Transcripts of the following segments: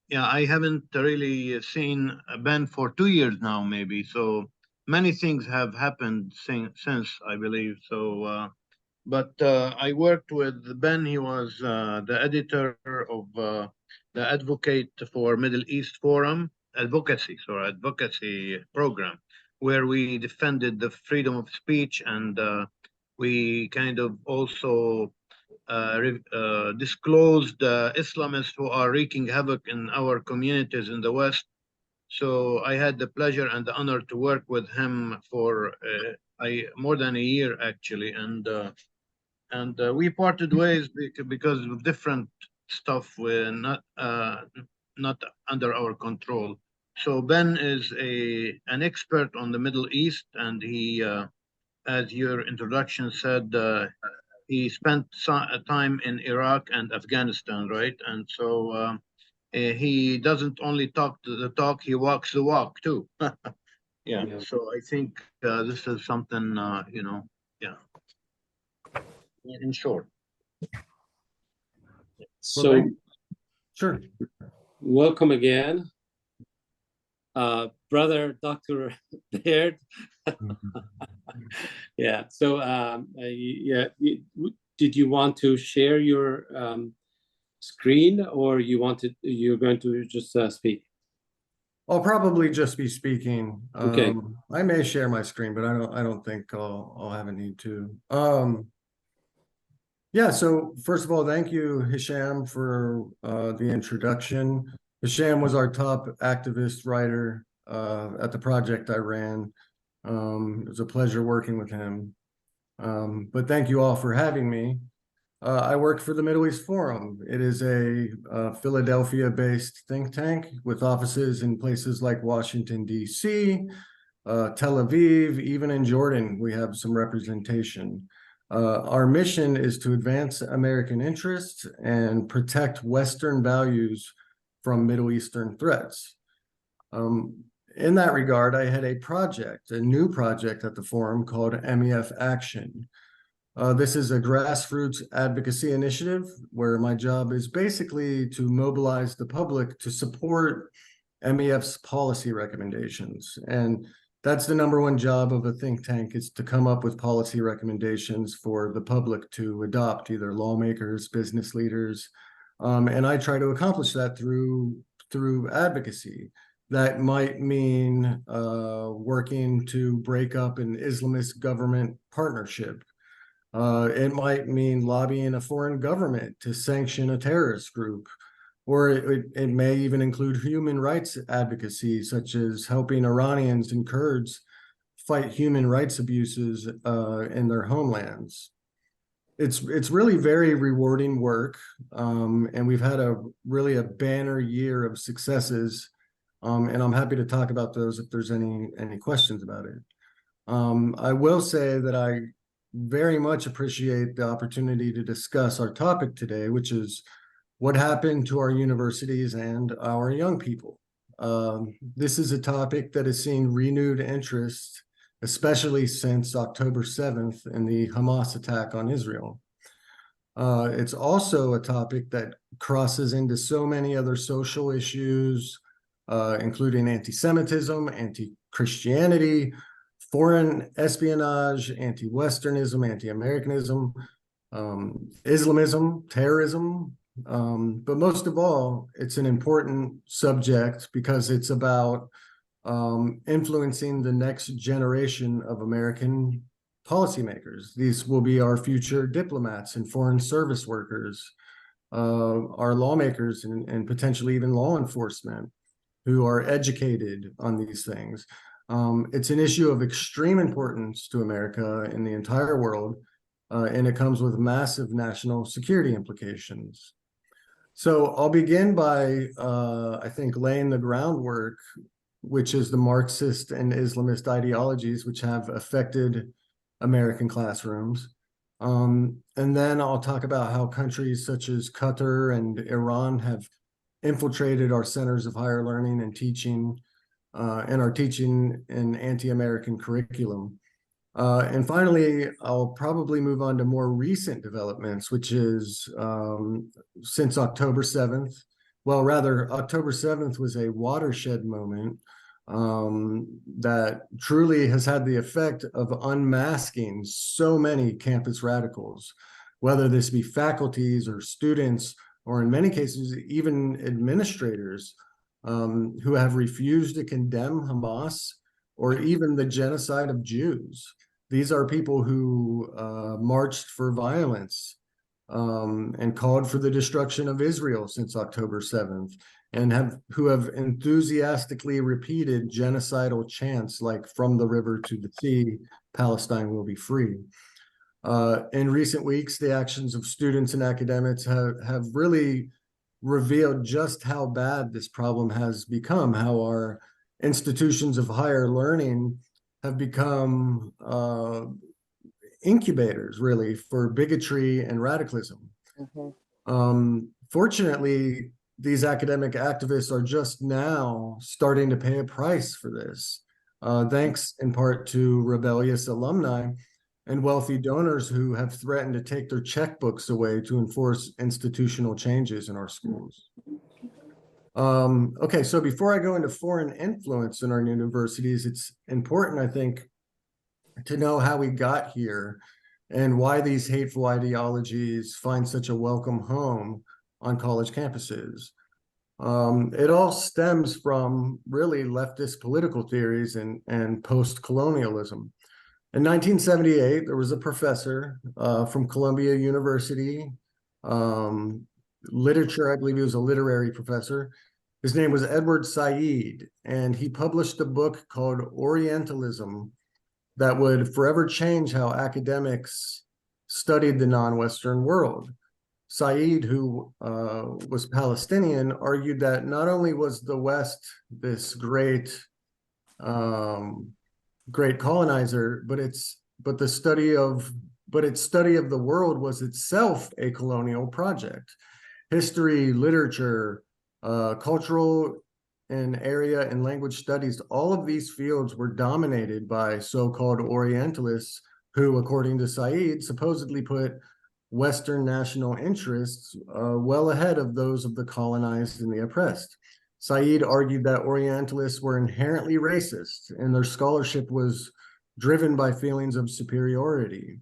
yeah, I haven't really seen Ben for 2 years now, maybe. So many things have happened since, I believe. So, but I worked with Ben. He was the editor of the Advocate for Middle East Forum advocacy program, where we defended the freedom of speech, and we kind of also disclosed Islamists who are wreaking havoc in our communities in the West. So I had the pleasure and the honor to work with him for more than a year, actually, and we parted ways because of different stuff we're not under our control. So Ben is an expert on the Middle East, and he, as your introduction said, he spent time in Iraq and Afghanistan, right? And so he doesn't only talk the talk; he walks the walk too. Yeah. Yeah. So I think this is something, yeah. In short. So, Sure. welcome again, brother Dr. Baird. Yeah. So, did you want to share your screen, or you're going to just speak? I'll probably just be speaking. Okay. I may share my screen, but I don't think I'll have a need to. Yeah, so first of all, thank you, Hisham, for the introduction. Hisham was our top activist writer at the project I ran. It was a pleasure working with him. But thank you all for having me. I work for the Middle East Forum. It is a Philadelphia-based think tank with offices in places like Washington, D.C., Tel Aviv, even in Jordan, we have some representation. Our mission is to advance American interests and protect Western values from Middle Eastern threats. In that regard, I had a new project at the forum called MEF Action. This is a grassroots advocacy initiative where my job is basically to mobilize the public to support MEF's policy recommendations. And that's the number one job of a think tank, is to come up with policy recommendations for the public to adopt, either lawmakers, business leaders. And I try to accomplish that through advocacy. That might mean working to break up an Islamist government partnership. It might mean lobbying a foreign government to sanction a terrorist group, or it may even include human rights advocacy, such as helping Iranians and Kurds fight human rights abuses in their homelands. It's really very rewarding work, and we've had really a banner year of successes, and I'm happy to talk about those if there's any questions about it. I will say that I very much appreciate the opportunity to discuss our topic today, which is what happened to our universities and our young people. This is a topic that has seen renewed interest, especially since October 7th and the Hamas attack on Israel. It's also a topic that crosses into so many other social issues, including anti-Semitism, anti-Christianity, foreign espionage, anti-Westernism, anti-Americanism, Islamism, terrorism. But most of all, it's an important subject because it's about influencing the next generation of American policymakers. These will be our future diplomats and foreign service workers, our lawmakers, and potentially even law enforcement who are educated on these things. It's an issue of extreme importance to America and the entire world, and it comes with massive national security implications. So I'll begin by, I think, laying the groundwork, which is the Marxist and Islamist ideologies which have affected American classrooms. And then I'll talk about how countries such as Qatar and Iran have infiltrated our centers of higher learning and teaching, and are teaching an anti-American curriculum. And finally, I'll probably move on to more recent developments, which is since October 7th well, rather, October 7th was a watershed moment that truly has had the effect of unmasking so many campus radicals, whether this be faculties or students, or in many cases, even administrators who have refused to condemn Hamas or even the genocide of Jews. These are people who marched for violence and called for the destruction of Israel since October 7th, and who have enthusiastically repeated genocidal chants like "from the river to the sea, Palestine will be free." In recent weeks, the actions of students and academics have really revealed just how bad this problem has become, how our institutions of higher learning have become incubators, really, for bigotry and radicalism. Fortunately, these academic activists are just now starting to pay a price for this, thanks in part to rebellious alumni and wealthy donors who have threatened to take their checkbooks away to enforce institutional changes in our schools. Okay, so before I go into foreign influence in our universities, it's important, I think, to know how we got here and why these hateful ideologies find such a welcome home on college campuses. It all stems from really leftist political theories and post-colonialism. In 1978, there was a professor from Columbia University, literature, I believe he was a literary professor. His name was Edward Said, and he published a book called Orientalism that would forever change how academics studied the non-Western world. Said, who was Palestinian, argued that not only was the West this great colonizer, but its study of the world was itself a colonial project. History, literature, cultural and area and language studies, all of these fields were dominated by so-called Orientalists who, according to Said, supposedly put Western national interests well ahead of those of the colonized and the oppressed. Said argued that Orientalists were inherently racist and their scholarship was driven by feelings of superiority.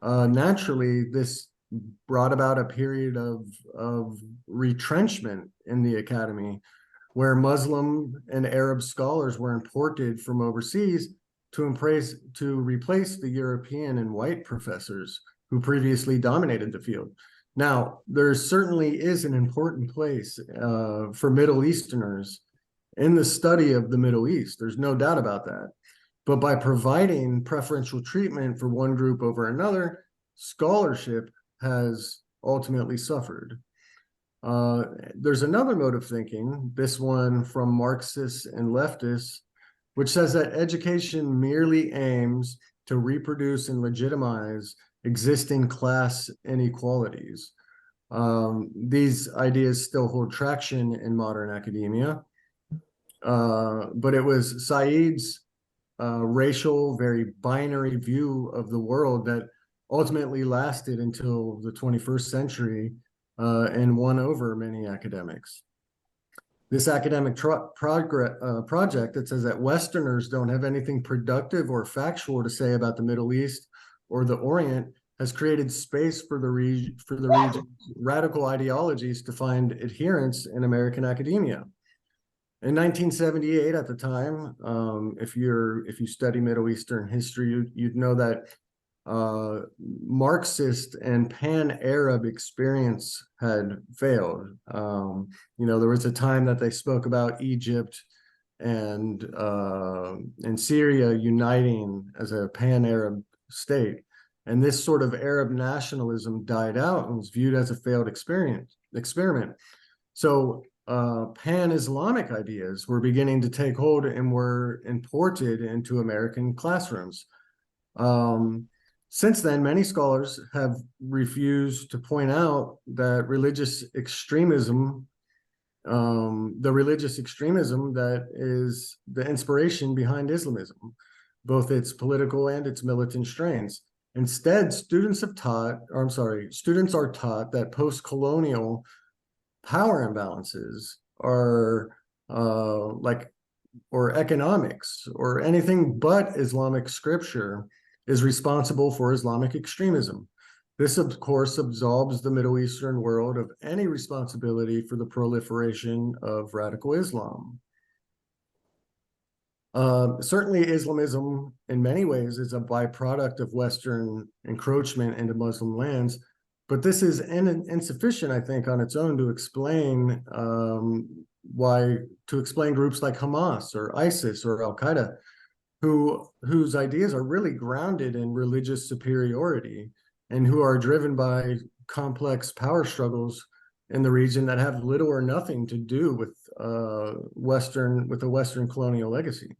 Naturally, this brought about a period of retrenchment in the academy, where Muslim and Arab scholars were imported from overseas to replace the European and white professors who previously dominated the field. Now, there certainly is an important place for Middle Easterners in the study of the Middle East. There's no doubt about that. But by providing preferential treatment for one group over another, scholarship has ultimately suffered. There's another mode of thinking, this one from Marxists and leftists, which says that education merely aims to reproduce and legitimize existing class inequalities. These ideas still hold traction in modern academia, but it was Said's racial, very binary view of the world that ultimately lasted until the 21st century and won over many academics. This academic project that says that Westerners don't have anything productive or factual to say about the Middle East or the Orient has created space for the region's radical ideologies to find adherents in American academia. In 1978, at the time, if you study Middle Eastern history, you'd know that Marxist and pan-Arab experience had failed. There was a time that they spoke about Egypt and Syria uniting as a pan-Arab state. And this sort of Arab nationalism died out and was viewed as a failed experiment. So pan-Islamic ideas were beginning to take hold and were imported into American classrooms. Since then, many scholars have refused to point out that religious extremism, that is the inspiration behind Islamism, both its political and its militant strains. Instead, students are taught that post-colonial power imbalances are or economics or anything but Islamic scripture is responsible for Islamic extremism. This, of course, absolves the Middle Eastern world of any responsibility for the proliferation of radical Islam. Certainly, Islamism, in many ways, is a byproduct of Western encroachment into Muslim lands, but this is insufficient, I think, on its own to explain groups like Hamas or ISIS or Al Qaeda, whose ideas are really grounded in religious superiority and who are driven by complex power struggles in the region that have little or nothing to do with a Western colonial legacy.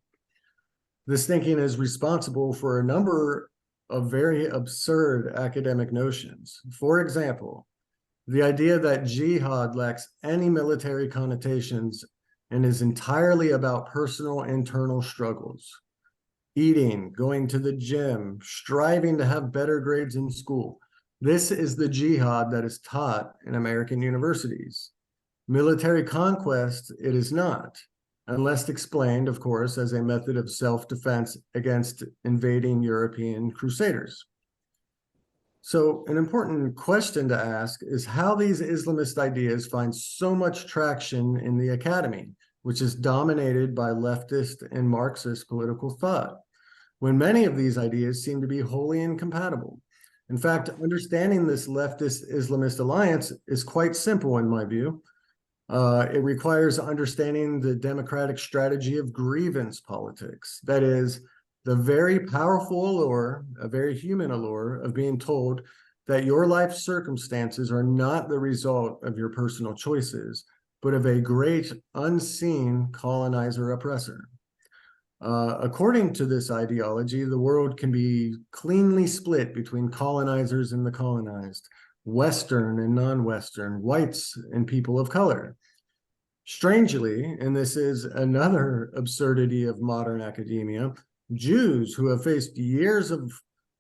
This thinking is responsible for a number of very absurd academic notions. For example, the idea that jihad lacks any military connotations and is entirely about personal internal struggles. Eating, going to the gym, striving to have better grades in school. This is the jihad that is taught in American universities. Military conquest, it is not, unless explained, of course, as a method of self-defense against invading European crusaders. So an important question to ask is how these Islamist ideas find so much traction in the academy, which is dominated by leftist and Marxist political thought, when many of these ideas seem to be wholly incompatible. In fact, understanding this leftist-Islamist alliance is quite simple in my view. It requires understanding the democratic strategy of grievance politics. That is, the very powerful allure, a very human allure, of being told that your life circumstances are not the result of your personal choices, but of a great unseen colonizer oppressor. According to this ideology, the world can be cleanly split between colonizers and the colonized, Western and non-Western, whites and people of color. Strangely, and this is another absurdity of modern academia, Jews who have faced years of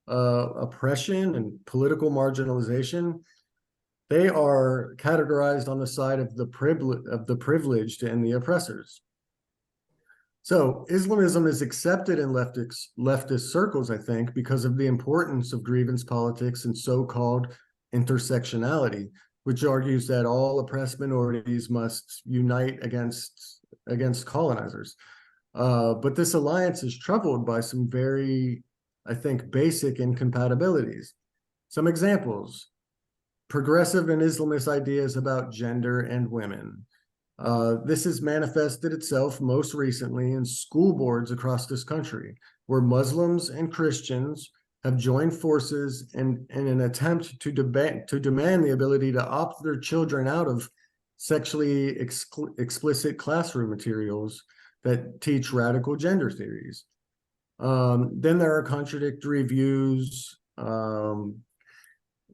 oppression and political marginalization, they are categorized on the side of the privileged and the oppressors. So Islamism is accepted in leftist circles, I think, because of the importance of grievance politics and so-called intersectionality, which argues that all oppressed minorities must unite against colonizers. But this alliance is troubled by some very, I think, basic incompatibilities. Some examples: progressive and Islamist ideas about gender and women. This has manifested itself most recently in school boards across this country, where Muslims and Christians have joined forces in an attempt to demand the ability to opt their children out of sexually explicit classroom materials that teach radical gender theories. Then there are contradictory views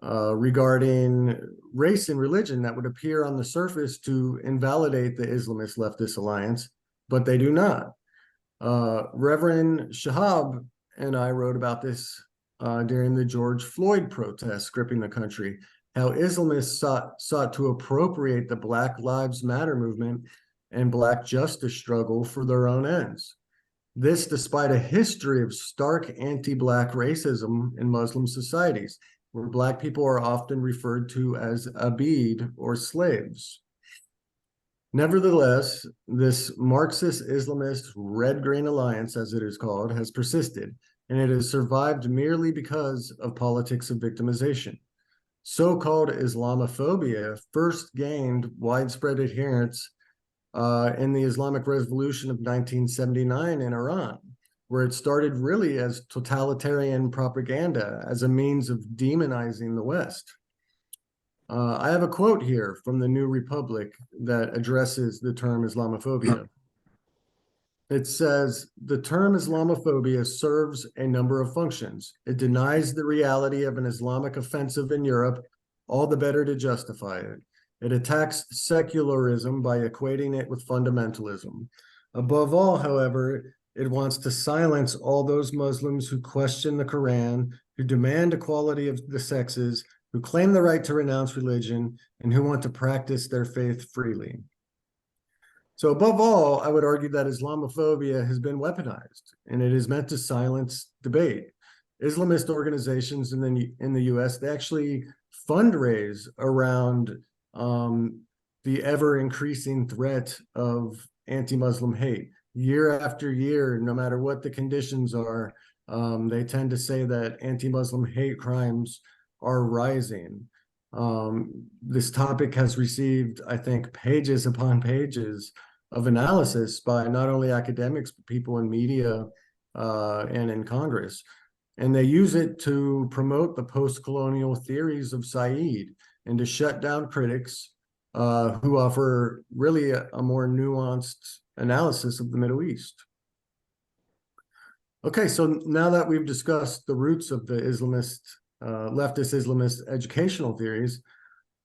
regarding race and religion that would appear on the surface to invalidate the Islamist leftist alliance, but they do not. Reverend Shahab and I wrote about this during the George Floyd protests gripping the country, how Islamists sought to appropriate the Black Lives Matter movement and Black justice struggle for their own ends. This despite a history of stark anti-Black racism in Muslim societies, where Black people are often referred to as abid or slaves. Nevertheless, this Marxist-Islamist red-green alliance, as it is called, has persisted, and it has survived merely because of politics of victimization. So-called Islamophobia first gained widespread adherence in the Islamic Revolution of 1979 in Iran, where it started really as totalitarian propaganda as a means of demonizing the West. I have a quote here from the New Republic that addresses the term Islamophobia. It says, "The term Islamophobia serves a number of functions. It denies the reality of an Islamic offensive in Europe, all the better to justify it. It attacks secularism by equating it with fundamentalism. Above all, however, it wants to silence all those Muslims who question the Quran, who demand equality of the sexes, who claim the right to renounce religion and who want to practice their faith freely. So above all, I would argue that Islamophobia has been weaponized, and it is meant to silence debate. Islamist organizations in the US, they actually fundraise around the ever-increasing threat of anti-Muslim hate. Year after year, no matter what the conditions are, they tend to say that anti-Muslim hate crimes are rising. This topic has received, I think, pages upon pages of analysis by not only academics, but people in media and in Congress. And they use it to promote the post-colonial theories of Said and to shut down critics who offer really a more nuanced analysis of the Middle East. Okay, so now that we've discussed the roots of the leftist Islamist educational theories,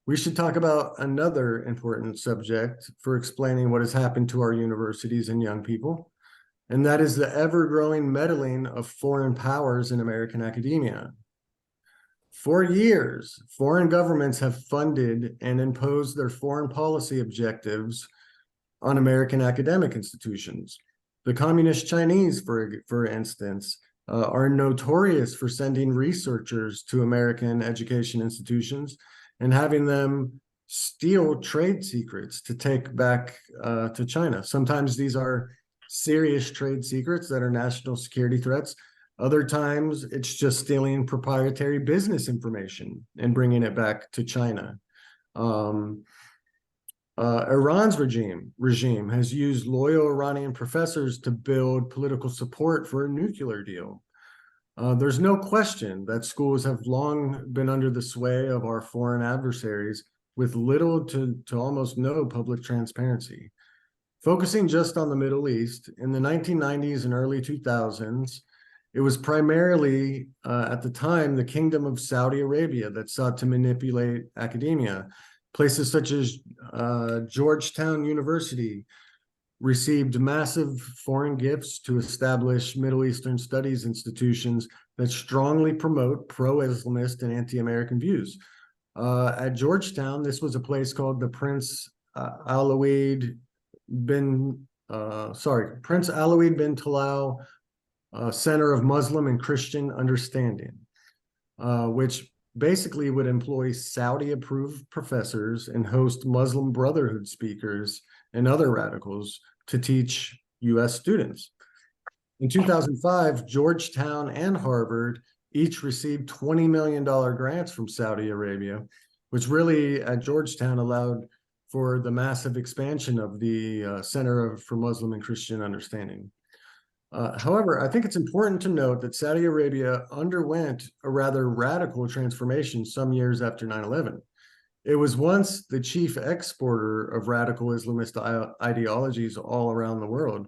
we should talk about another important subject for explaining what has happened to our universities and young people, and that is the ever-growing meddling of foreign powers in American academia. For years, foreign governments have funded and imposed their foreign policy objectives on American academic institutions. The Communist Chinese, for instance, are notorious for sending researchers to American education institutions and having them steal trade secrets to take back to China. Sometimes these are serious trade secrets that are national security threats. Other times it's just stealing proprietary business information and bringing it back to China. Iran's regime has used loyal Iranian professors to build political support for a nuclear deal. There's no question that schools have long been under the sway of our foreign adversaries with little to almost no public transparency. Focusing just on the Middle East, in the 1990s and early 2000s, it was primarily, at the time, the Kingdom of Saudi Arabia that sought to manipulate academia. Places such as Georgetown University received massive foreign gifts to establish Middle Eastern studies institutions that strongly promote pro-Islamist and anti-American views. At Georgetown, this was a place called the Prince Alawid bin Talal Center of Muslim and Christian Understanding, which basically would employ Saudi-approved professors and host Muslim Brotherhood speakers and other radicals to teach US students. In 2005, Georgetown and Harvard each received $20 million grants from Saudi Arabia, which really at Georgetown allowed for the massive expansion of the Center for Muslim and Christian Understanding. However, I think it's important to note that Saudi Arabia underwent a rather radical transformation some years after 9/11. It was once the chief exporter of radical Islamist ideologies all around the world.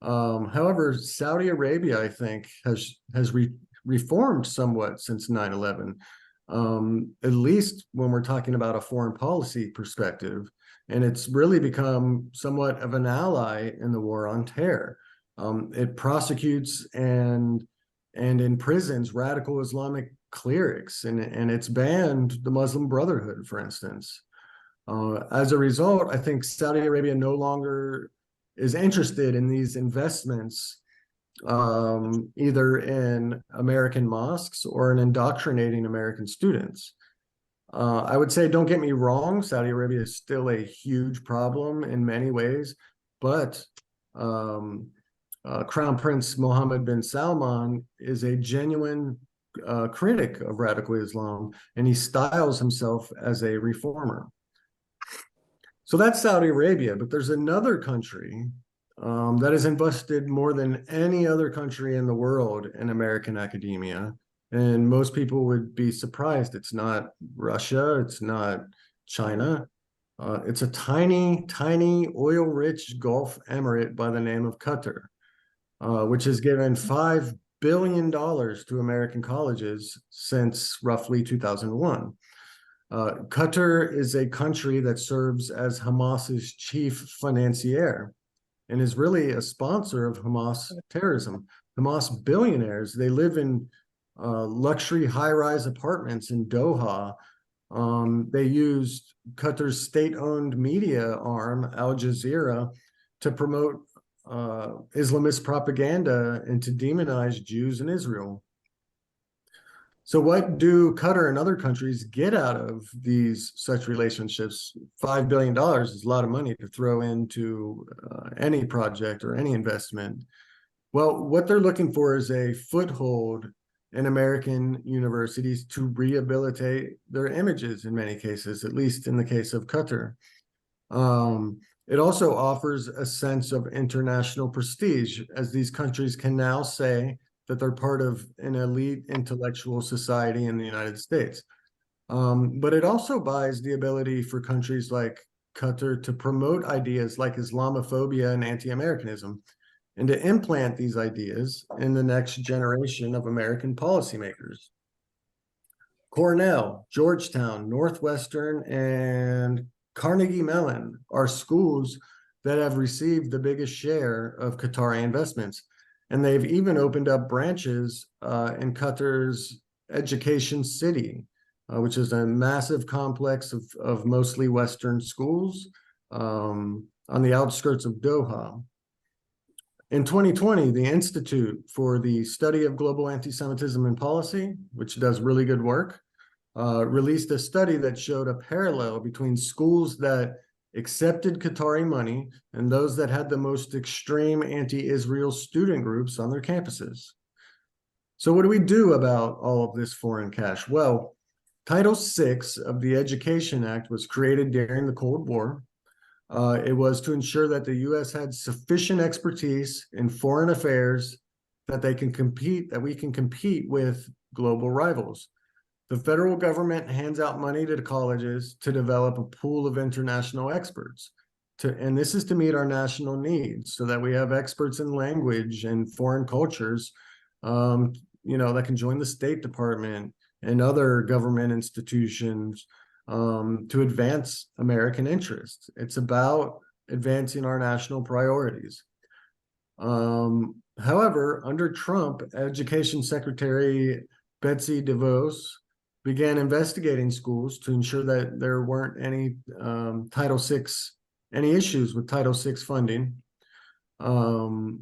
However, Saudi Arabia, I think, has reformed somewhat since 9/11, at least when we're talking about a foreign policy perspective, and it's really become somewhat of an ally in the war on terror. It prosecutes and imprisons radical Islamic clerics, and it's banned the Muslim Brotherhood, for instance. As a result, I think Saudi Arabia no longer is interested in these investments, either in American mosques or in indoctrinating American students. I would say, don't get me wrong, Saudi Arabia is still a huge problem in many ways, but Crown Prince Mohammed bin Salman is a genuine critic of radical Islam, and he styles himself as a reformer. So that's Saudi Arabia, but there's another country that has invested more than any other country in the world in American academia, and most people would be surprised. It's not Russia, it's not China. It's a tiny oil-rich Gulf emirate by the name of Qatar, which has given $5 billion to American colleges since roughly 2001. Qatar is a country that serves as Hamas's chief financier and is really a sponsor of Hamas terrorism. Hamas billionaires, they live in luxury high-rise apartments in Doha. They used Qatar's state-owned media arm, Al Jazeera, to promote Islamist propaganda and to demonize Jews in Israel. So what do Qatar and other countries get out of these such relationships? $5 billion is a lot of money to throw into any project or any investment. Well, what they're looking for is a foothold in American universities to rehabilitate their images in many cases, at least in the case of Qatar. It also offers a sense of international prestige, as these countries can now say that they're part of an elite intellectual society in the United States. But it also buys the ability for countries like Qatar to promote ideas like Islamophobia and anti-Americanism, and to implant these ideas in the next generation of American policymakers. Cornell, Georgetown, Northwestern, and Carnegie Mellon are schools that have received the biggest share of Qatari investments. And they've even opened up branches in Qatar's Education City, which is a massive complex of mostly Western schools on the outskirts of Doha. In 2020, the Institute for the Study of Global Anti-Semitism and Policy, which does really good work, released a study that showed a parallel between schools that accepted Qatari money and those that had the most extreme anti-Israel student groups on their campuses. So what do we do about all of this foreign cash? Well, Title VI of the Education Act was created during the Cold War. It was to ensure that the U.S. had sufficient expertise in foreign affairs that we can compete with global rivals. The federal government hands out money to the colleges to develop a pool of international experts. And this is to meet our national needs so that we have experts in language and foreign cultures, that can join the State Department and other government institutions to advance American interests. It's about advancing our national priorities. However, under Trump, Education Secretary Betsy DeVos began investigating schools to ensure that there weren't any any issues with Title VI funding, and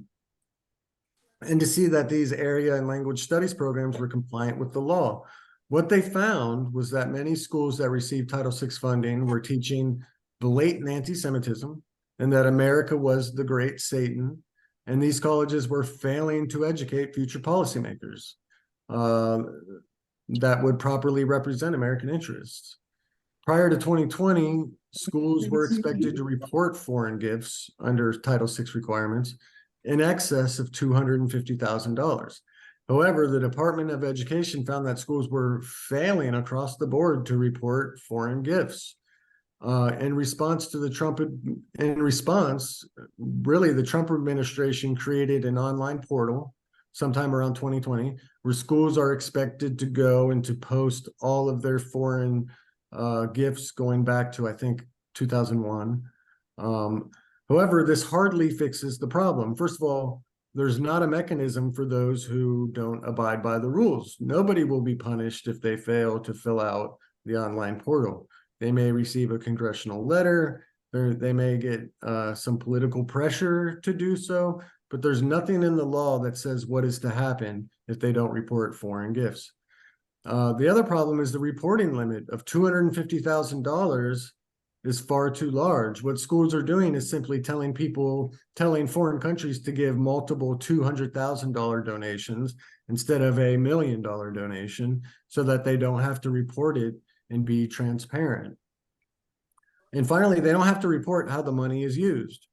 to see that these area and language studies programs were compliant with the law. What they found was that many schools that received Title VI funding were teaching blatant anti-Semitism and that America was the great Satan, and these colleges were failing to educate future policymakers that would properly represent American interests. Prior to 2020, schools were expected to report foreign gifts under Title VI requirements in excess of $250,000. However, the Department of Education found that schools were failing across the board to report foreign gifts. In response, the Trump administration created an online portal sometime around 2020, where schools are expected to go and to post all of their foreign gifts going back to, I think, 2001. However, this hardly fixes the problem. First of all, there's not a mechanism for those who don't abide by the rules. Nobody will be punished if they fail to fill out the online portal. They may receive a congressional letter, they may get some political pressure to do so, but there's nothing in the law that says what is to happen if they don't report foreign gifts. The other problem is the reporting limit of $250,000 is far too large. What schools are doing is simply telling foreign countries to give multiple $200,000 donations instead of $1 million donation so that they don't have to report it and be transparent. And finally, they don't have to report how the money is used,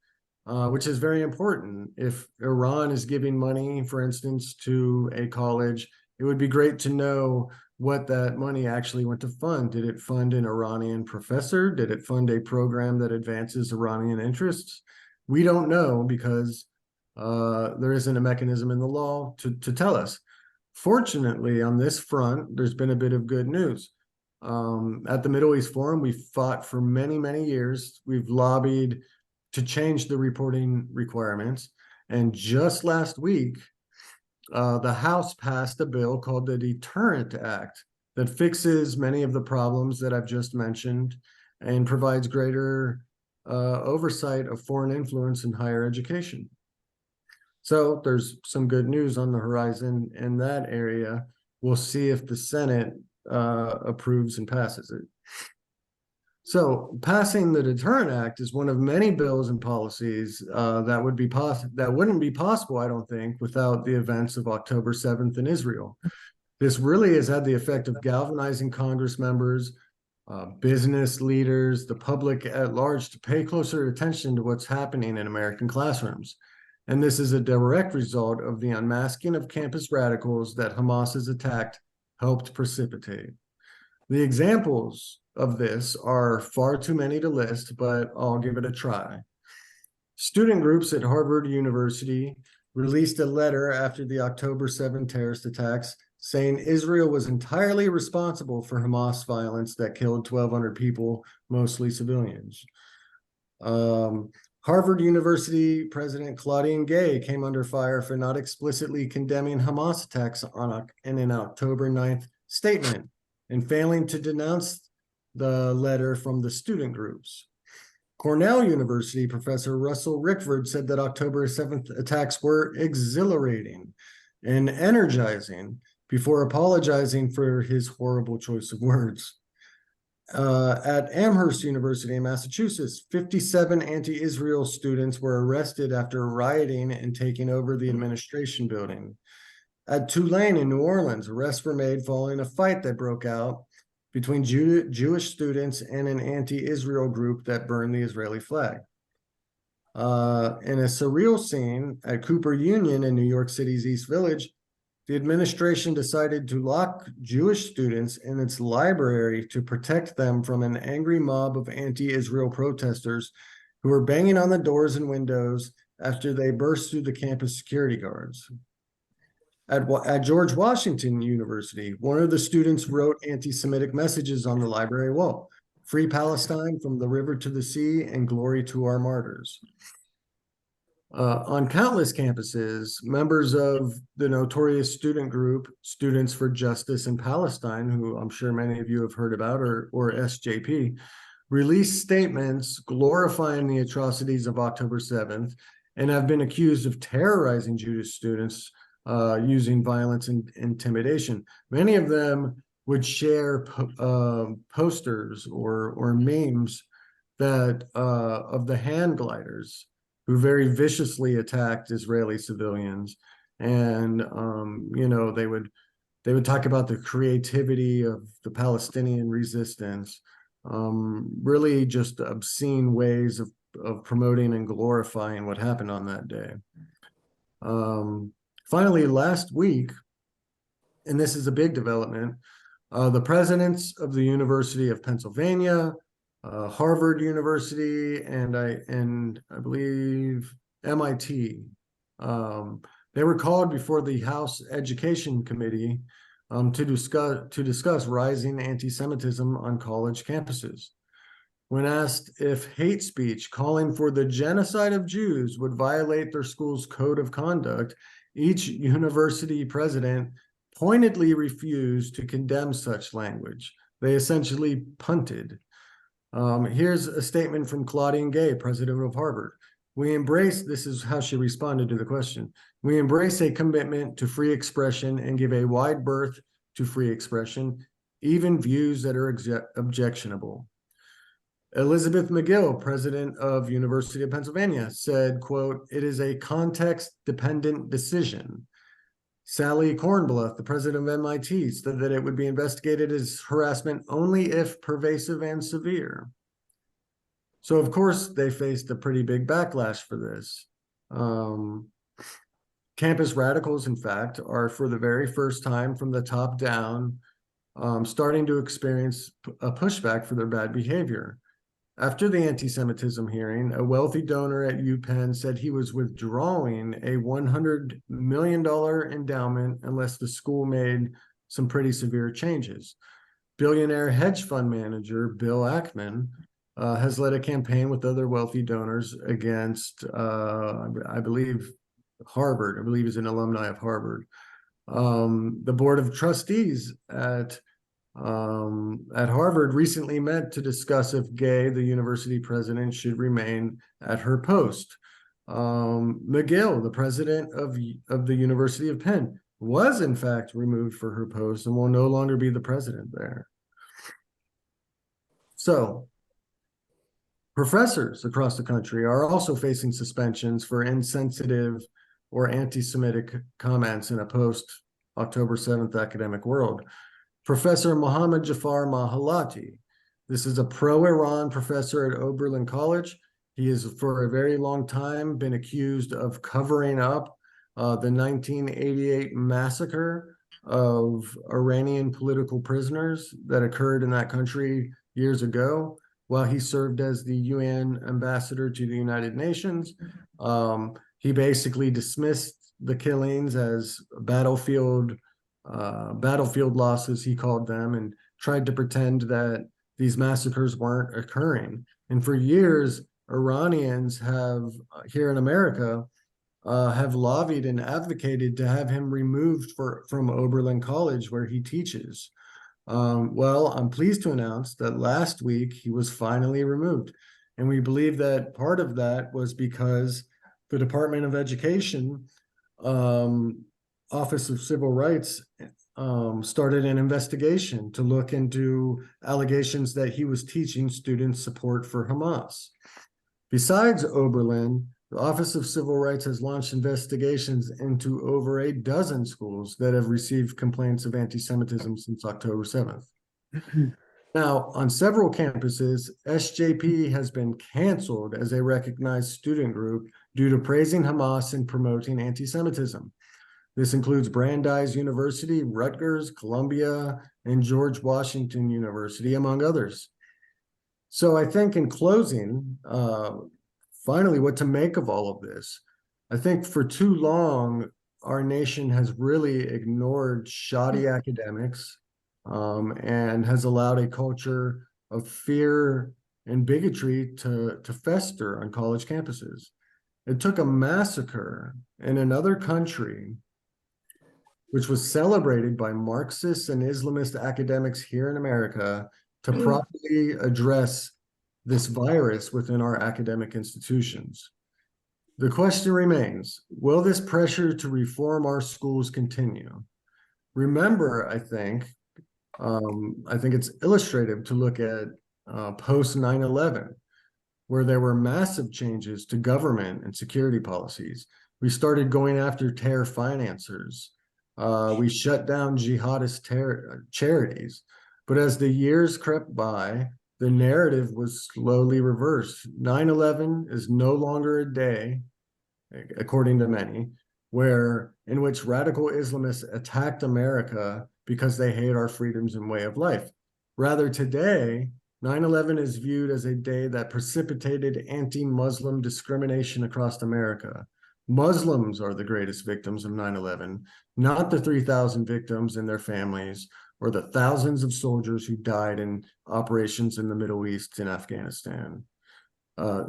which is very important. If Iran is giving money, for instance, to a college, it would be great to know what that money actually went to fund. Did it fund an Iranian professor? Did it fund a program that advances Iranian interests? We don't know because there isn't a mechanism in the law to tell us. Fortunately, on this front, there's been a bit of good news. At the Middle East Forum, we've fought for many, many years. We've lobbied to change the reporting requirements. And just last week, the House passed a bill called the Deterrent Act that fixes many of the problems that I've just mentioned and provides greater oversight of foreign influence in higher education. So there's some good news on the horizon in that area. We'll see if the Senate approves and passes it. So passing the Deterrent Act is one of many bills and policies that wouldn't be possible, I don't think, without the events of October 7th in Israel. This really has had the effect of galvanizing Congress members, business leaders, the public at large to pay closer attention to what's happening in American classrooms. And this is a direct result of the unmasking of campus radicals that Hamas's attack helped precipitate. The examples of this are far too many to list, but I'll give it a try. Student groups at Harvard University released a letter after the October 7 terrorist attacks saying Israel was entirely responsible for Hamas violence that killed 1,200 people, mostly civilians. Harvard University President Claudine Gay came under fire for not explicitly condemning Hamas attacks in an October 9th statement and failing to denounce the letter from the student groups. Cornell University professor Russell Rickford said that October 7th attacks were exhilarating and energizing before apologizing for his horrible choice of words. At Amherst University in Massachusetts, 57 anti-Israel students were arrested after rioting and taking over the administration building. At Tulane in New Orleans, arrests were made following a fight that broke out between Jewish students and an anti-Israel group that burned the Israeli flag. In a surreal scene at Cooper Union in New York City's East Village, the administration decided to lock Jewish students in its library to protect them from an angry mob of anti-Israel protesters who were banging on the doors and windows after they burst through the campus security guards. At George Washington University, one of the students wrote anti-Semitic messages on the library wall: "Free Palestine from the river to the sea and glory to our martyrs." On countless campuses, members of the notorious student group Students for Justice in Palestine, who I'm sure many of you have heard about, or SJP, released statements glorifying the atrocities of October 7th and have been accused of terrorizing Jewish students using violence and intimidation. Many of them would share posters or memes that of the hand gliders who very viciously attacked Israeli civilians, and they would talk about the creativity of the Palestinian resistance, really just obscene ways of promoting and glorifying what happened on that day. Finally, last week, and this is a big development, the presidents of the University of Pennsylvania, Harvard University, and I believe MIT, they were called before the House Education Committee to discuss rising anti-Semitism on college campuses. When asked if hate speech calling for the genocide of Jews would violate their school's code of conduct, each university president pointedly refused to condemn such language. They essentially punted. Here's a statement from Claudine Gay, president of Harvard. This is how she responded to the question. "We embrace a commitment to free expression and give a wide berth to free expression, even views that are objectionable." Elizabeth McGill, president of University of Pennsylvania, said, quote, "It is a context-dependent decision." Sally Kornbluth, the president of MIT, said that it would be investigated as harassment only if pervasive and severe. So, of course, they faced a pretty big backlash for this. Campus radicals, in fact, are for the very first time from the top down starting to experience a pushback for their bad behavior. After the anti-Semitism hearing, a wealthy donor at UPenn said he was withdrawing a $100 million endowment unless the school made some pretty severe changes. Billionaire hedge fund manager Bill Ackman has led a campaign with other wealthy donors against, I believe, Harvard. I believe he's an alumni of Harvard. The Board of Trustees at Harvard recently met to discuss if Gay, the university president, should remain at her post. McGill, the president of the University of Penn, was in fact removed for her post and will no longer be the president there. So, professors across the country are also facing suspensions for insensitive or anti-Semitic comments in a post-October 7th academic world. Professor Mohammad Jafar Mahalati, this is a pro-Iran professor at Oberlin College. He has for a very long time been accused of covering up the 1988 massacre of Iranian political prisoners that occurred in that country years ago while he served as the UN ambassador to the United Nations. He basically dismissed the killings as battlefield losses, he called them, and tried to pretend that these massacres weren't occurring. And for years, Iranians have, here in America, have lobbied and advocated to have him removed from Oberlin College, where he teaches. Well, I'm pleased to announce that last week he was finally removed. And we believe that part of that was because the Department of Education, Office of Civil Rights, started an investigation to look into allegations that he was teaching students support for Hamas. Besides Oberlin, the Office of Civil Rights has launched investigations into over a dozen schools that have received complaints of anti-Semitism since October 7th. Now, on several campuses, SJP has been canceled as a recognized student group due to praising Hamas and promoting anti-Semitism. This includes Brandeis University, Rutgers, Columbia, and George Washington University, among others. So I think in closing, finally, what to make of all of this. I think for too long, our nation has really ignored shoddy academics and has allowed a culture of fear and bigotry to fester on college campuses. It took a massacre in another country, which was celebrated by Marxists and Islamist academics here in America, to properly address this virus within our academic institutions. The question remains, will this pressure to reform our schools continue? Remember, I think it's illustrative to look at post 9/11, where there were massive changes to government and security policies. We started going after terror financiers. We shut down jihadist charities. But as the years crept by, the narrative was slowly reversed. 9/11 is no longer a day, according to many, in which radical Islamists attacked America because they hate our freedoms and way of life. Rather, today, 9/11 is viewed as a day that precipitated anti-Muslim discrimination across America. Muslims are the greatest victims of 9/11, not the 3,000 victims and their families, or the thousands of soldiers who died in operations in the Middle East and Afghanistan.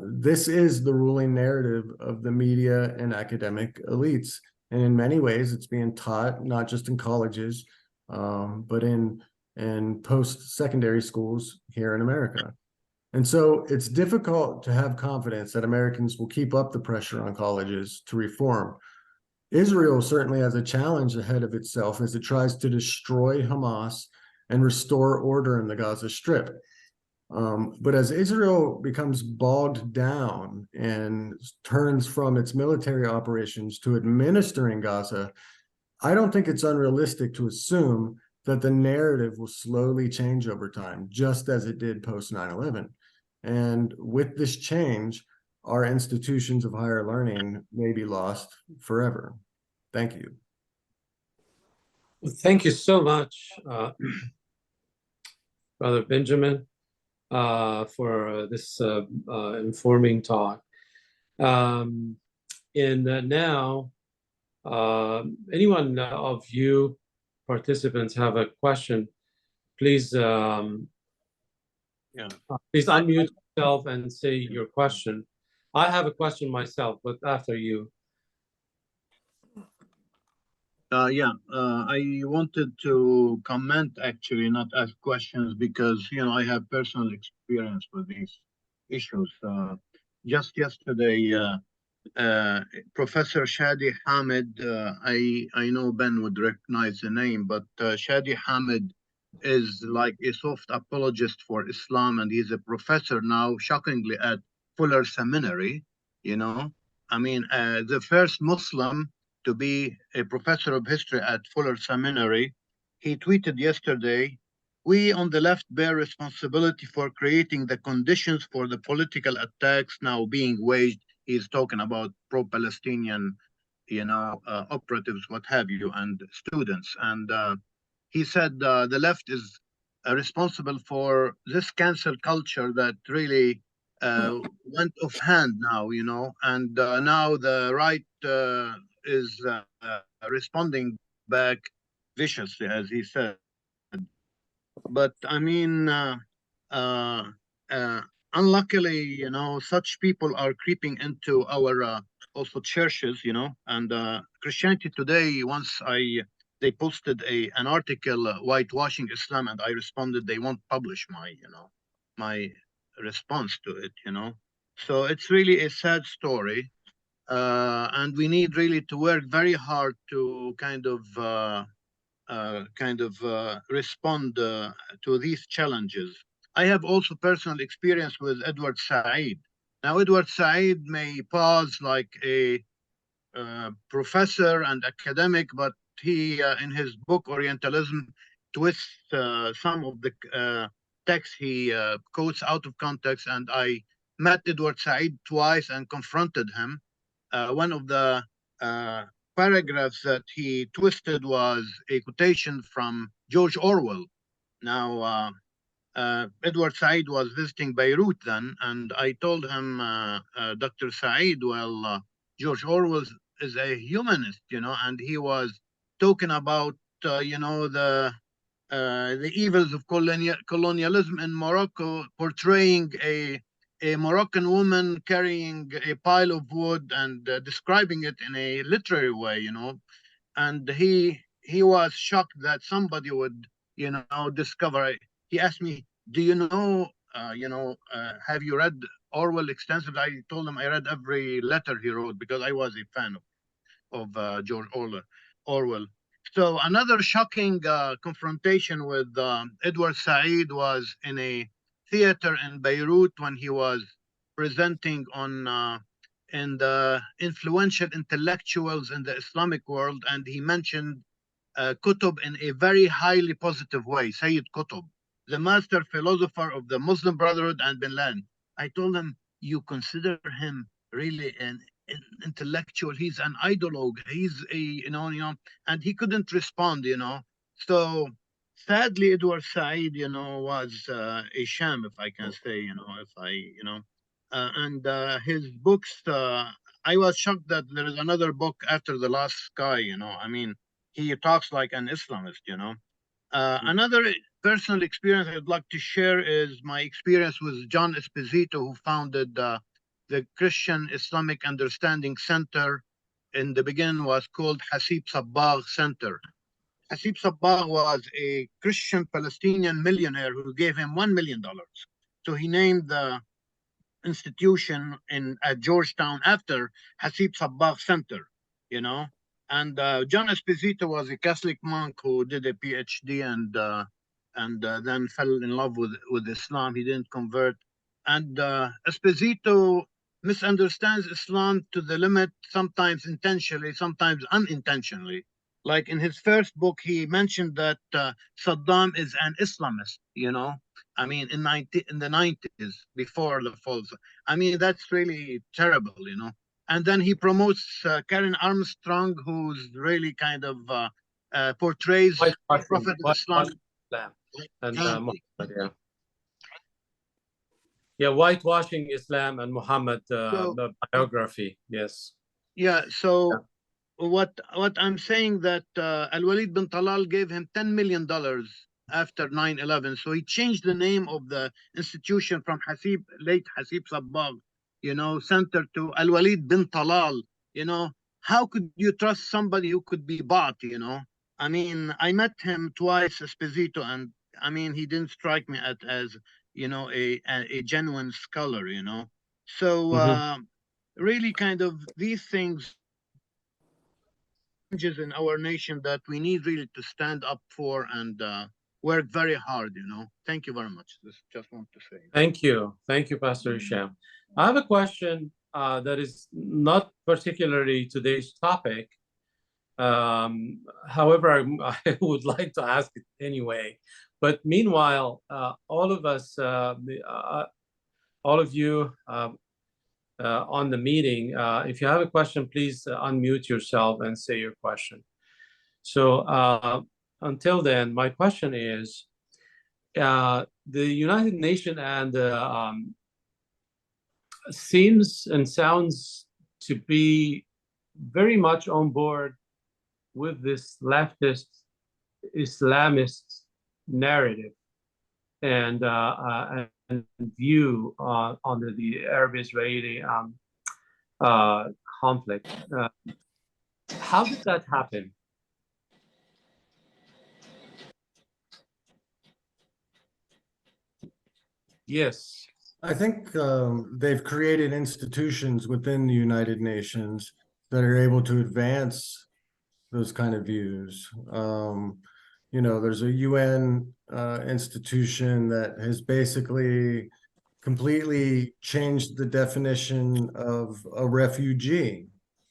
This is the ruling narrative of the media and academic elites. And in many ways, it's being taught not just in colleges, but in post-secondary schools here in America. And so it's difficult to have confidence that Americans will keep up the pressure on colleges to reform. Israel certainly has a challenge ahead of itself as it tries to destroy Hamas and restore order in the Gaza Strip. But as Israel becomes bogged down and turns from its military operations to administering Gaza, I don't think it's unrealistic to assume that the narrative will slowly change over time, just as it did post 9/11. And with this change, our institutions of higher learning may be lost forever. Thank you. Well, thank you so much, Brother Benjamin, for this informing talk. And now, anyone of you participants have a question, please please unmute yourself and say your question. I have a question myself, but after you. I wanted to comment, actually, not ask questions, because I have personal experience with these issues. Just yesterday, Professor Shadi Hamid, I know Ben would recognize the name, but Shadi Hamid is like a soft apologist for Islam, and he's a professor now, shockingly, at Fuller Seminary. I mean, the first Muslim to be a professor of history at Fuller Seminary. He tweeted yesterday, "We on the left bear responsibility for creating the conditions for the political attacks now being waged." He's talking about pro-Palestinian, operatives, what have you, and students. And he said the left is responsible for this cancel culture that really went off hand now, and now the right is responding back viciously, as he said. But I mean, uh, uh, unluckily, such people are creeping into our also churches, and Christianity Today, they posted an article, whitewashing Islam, and I responded they won't publish my response to it, So it's really a sad story. And we need really to work very hard to kind of respond to these challenges. I have also personal experience with Edward Said. Now, Edward Said may pause like a professor and academic, but he, in his book Orientalism, twists some of the texts he quotes out of context. And I met Edward Said twice and confronted him. One of the paragraphs that he twisted was a quotation from George Orwell. Now, Edward Said was visiting Beirut then, and I told him, Dr. Said, well, George Orwell is a humanist, and he was talking about, the evils of colonialism in Morocco, portraying a Moroccan woman carrying a pile of wood and describing it in a literary way, and he was shocked that somebody would, discover. He asked me, "Do you know, have you read Orwell extensively?" I told him I read every letter he wrote because I was a fan of George Orwell. So another shocking confrontation with Edward Said was in a theater in Beirut when he was presenting on in the influential intellectuals in the Islamic world, and he mentioned Qutb in a very highly positive way, Sayyid Qutb, the master philosopher of the Muslim Brotherhood and Bin Laden. I told him, you consider him really an intellectual? He's an ideologue. He's and he couldn't respond, So sadly, Edward Said, was a sham, if I can say, and his books, I was shocked that there is another book after The Last Sky, I mean, he talks like an Islamist, Another personal experience I'd like to share is my experience with John Esposito, who founded the Christian Islamic Understanding Center. In the beginning was called Hasib Sabbagh Center. Hasib Sabbagh was a Christian Palestinian millionaire who gave him $1 million. So he named the institution at Georgetown after Hasib Sabbagh Center, And John Esposito was a Catholic monk who did a PhD and then fell in love with Islam. He didn't convert. And Esposito misunderstands Islam to the limit, sometimes intentionally, sometimes unintentionally. Like in his first book, he mentioned that Saddam is an Islamist, I mean, in the 90s, before the fall. I mean, that's really terrible, And then he promotes Karen Armstrong, who's really kind of portrays the Prophet of Islam. And Muhammad, yeah, whitewashing Islam and Muhammad biography. Yes. Yeah. So what I'm saying that Al-Walid bin Talal gave him $10 million after 9/11. So he changed the name of the institution from late Hasib Sabbagh, center to Al-Walid bin Talal, how could you trust somebody who could be bought, you know? I mean, I met him twice, Esposito, and I mean, he didn't strike me as you know, a genuine scholar, you know? So, Mhm. really kind of these things changes in our nation that we need really to stand up for and work very hard, you know? Thank you very much. Just want to say. Thank you, Pastor Hisham. I have a question that is not particularly today's topic. However, I would like to ask it anyway. But meanwhile, all of us, all of you on the meeting, if you have a question, please unmute yourself and say your question. So until then, my question is, the United Nations and seems and sounds to be very much on board with this leftist Islamist narrative and view on the Arab-Israeli conflict. How did that happen? Yes. I think they've created institutions within the United Nations that are able to advance those kind of views. You know, there's a UN institution that has basically completely changed the definition of a refugee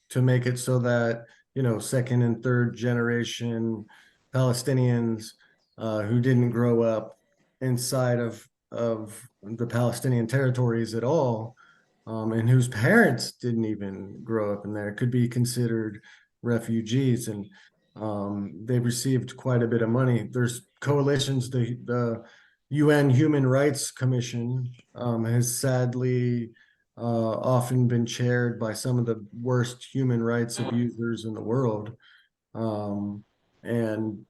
to make it so that, you know, second and third generation Palestinians who didn't grow up inside of the Palestinian territories at all, and whose parents didn't even grow up in there, could be considered refugees. And they've received quite a bit of money. There's coalitions. The UN Human Rights Commission has sadly often been chaired by some of the worst human rights abusers in the world. And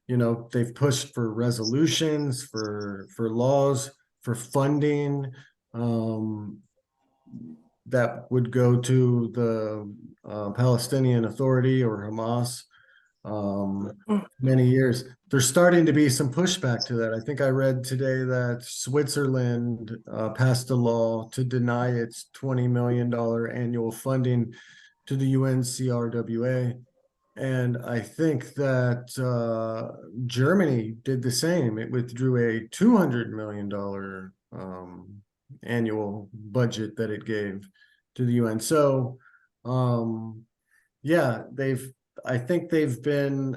you know, they've pushed for resolutions, for laws, for funding that would go to the Palestinian Authority or Hamas. Many years. There's starting to be some pushback to that. I think I read today that Switzerland passed a law to deny its $20 million annual funding to the UNCRWA. And I think that Germany did the same. It withdrew a $200 million annual budget that it gave to the UN. So, yeah, I think they've been,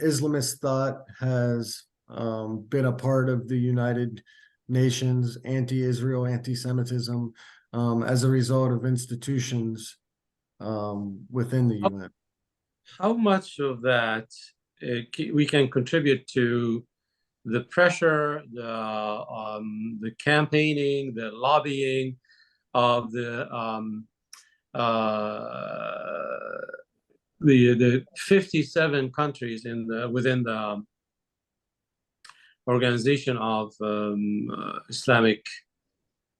Islamist thought has been a part of the United Nations, anti-Israel, anti-Semitism, as a result of institutions within the UN. How much of that we can contribute to the pressure, the campaigning, the lobbying of the 57 countries within the Organization of Islamic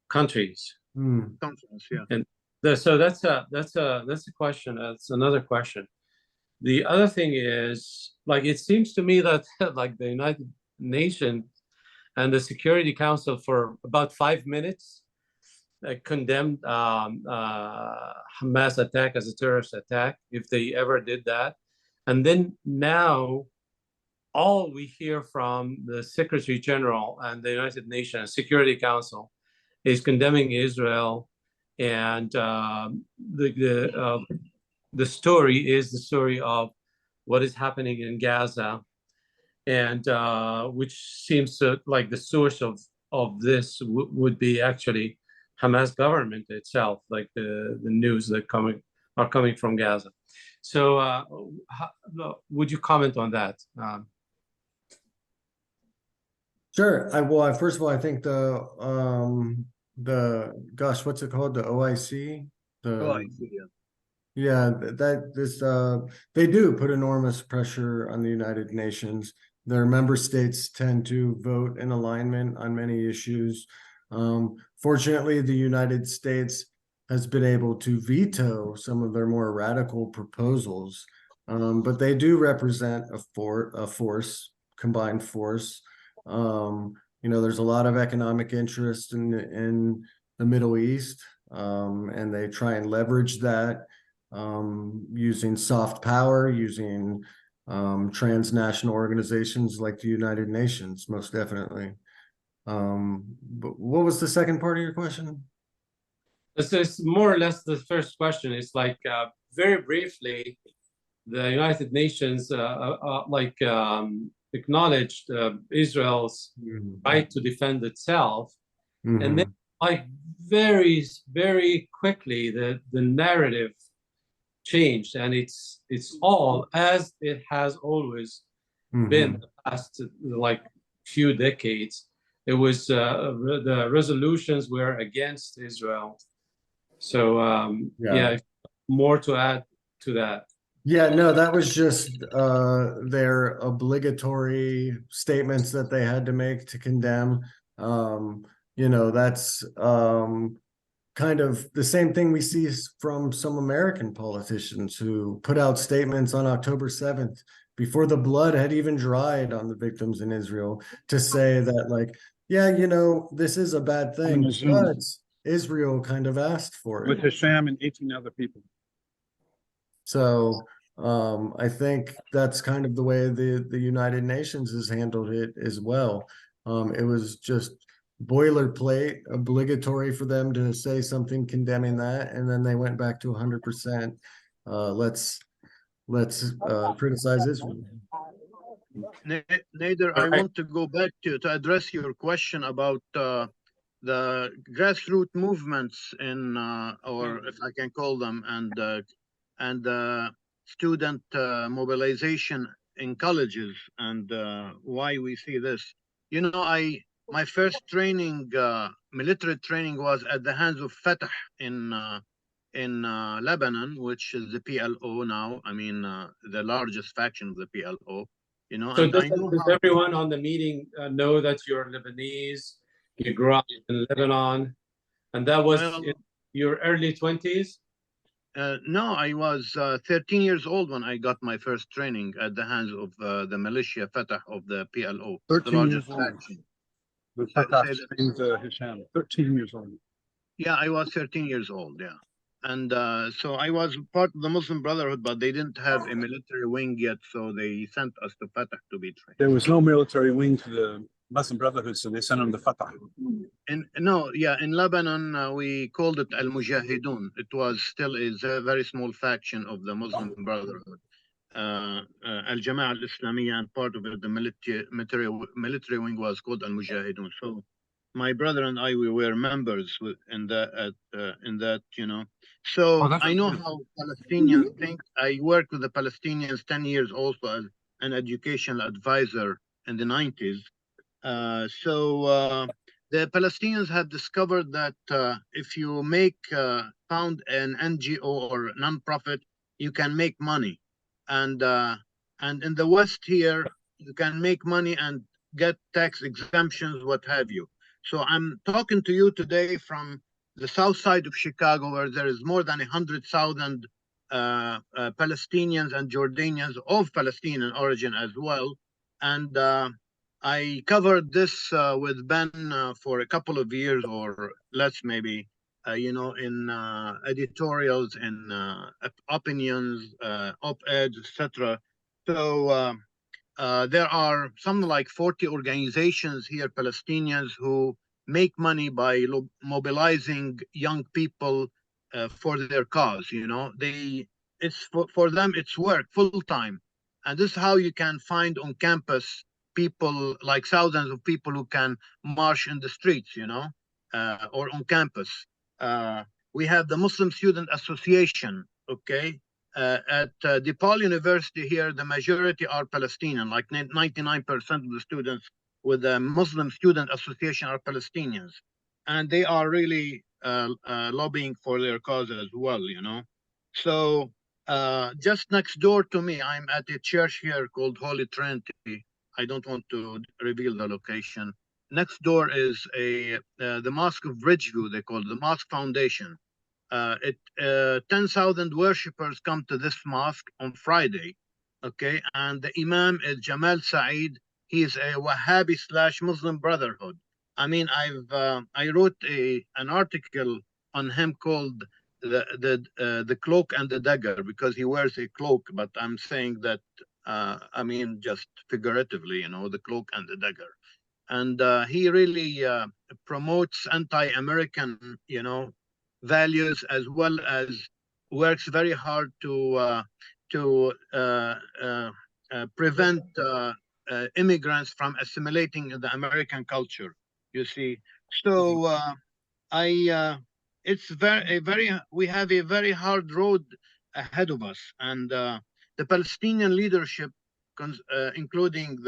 Countries? Conference, yeah. And so that's a question. That's another question. The other thing is, like, it seems to me that like the United Nations and the Security Council for about 5 minutes condemned Hamas attack as a terrorist attack, if they ever did that. And then now all we hear from the Secretary General and the United Nations Security Council is condemning Israel. And the story is the story of what is happening in Gaza, and which seems to, like, the source of this would be actually Hamas government itself, like the news that are coming from Gaza. So would you comment on that? Sure. Well, first of all, I think the gosh, what's it called? The OIC? Yeah, they do put enormous pressure on the United Nations. Their member states tend to vote in alignment on many issues. Fortunately, the United States has been able to veto some of their more radical proposals. But they do represent a force, combined force. There's a lot of economic interest in the Middle East, and they try and leverage that using soft power, using transnational organizations like the United Nations, most definitely. But what was the second part of your question? This is more or less the first question. It's like very briefly, the United Nations acknowledged Israel's right to defend itself, and then like very, very quickly the narrative changed, and it's all as it has always been the past like few decades. It was the resolutions were against Israel. So yeah, more to add to that. Yeah, no, that was just their obligatory statements that they had to make to condemn. That's kind of the same thing we see from some American politicians who put out statements on October 7th before the blood had even dried on the victims in Israel to say that, like, yeah, this is a bad thing, but Israel kind of asked for it. With Hisham and 18 other people. So I think that's kind of the way the United Nations has handled it as well. It was just boilerplate, obligatory for them to say something condemning that, and then they went back to 100%. Let's criticize Israel. Nader, I want to go back to address your question about the grassroots movements in, or if I can call them, and student mobilization in colleges, and why we see this. My first training, military training, was at the hands of Fatah in Lebanon, which is the PLO now. I mean, the largest faction of the PLO. So does everyone on the meeting know that you're Lebanese? You grew up in Lebanon, and that was in your early 20s? No, I was 13 years old when I got my first training at the hands of the militia Fatah of the PLO. 13 years old. The Fatah named Hisham, 13 years old. Yeah, I was 13 years old, yeah. And so I was part of the Muslim Brotherhood, but they didn't have a military wing yet, so they sent us to Fatah to be trained. There was no military wing to the Muslim Brotherhood, so they sent them to Fatah. In Lebanon, we called it Al-Mujahidun. It was still a very small faction of the Muslim Brotherhood. Al-Jama'ah al-Islamiyya, and part of it, the military wing, was called Al-Mujahidun. So my brother and I, we were members in that. So I know how Palestinians think. I worked with the Palestinians 10 years also as an educational advisor in the 90s. The Palestinians have discovered that if you found an NGO or non-profit, you can make money, and in the West here, you can make money and get tax exemptions, what have you. So I'm talking to you today from the south side of Chicago, where there is more than 100,000 Palestinians and Jordanians of Palestinian origin as well, and I covered this with Ben for a couple of years or less, maybe, in editorials and opinions, op-eds, etc. So there are something like 40 organizations here, Palestinians, who make money by mobilizing young people for their cause. For them, it's work full time, and this is how you can find on campus people, like thousands of people who can march in the streets, or on campus. We have the Muslim Student Association, okay? At DePaul University here, the majority are Palestinian, like 99% of the students with the Muslim Student Association are Palestinians. And they are really lobbying for their cause as well, So just next door to me, I'm at a church here called Holy Trinity. I don't want to reveal the location. Next door is the Mosque of Bridgeview, they call it, the Mosque Foundation. 10,000 worshippers come to this mosque on Friday. Okay, and the Imam is Jamal Saeed. He is a Wahhabi / Muslim Brotherhood. I mean, I wrote an article on him called the cloak and the dagger, because he wears a cloak, but I'm saying that I mean just figuratively, you know, the cloak and the dagger. And he really promotes anti-American, you know, values, as well as works very hard to prevent immigrants from assimilating the American culture. You see, so it's we have a very hard road ahead of us, and the Palestinian leadership, including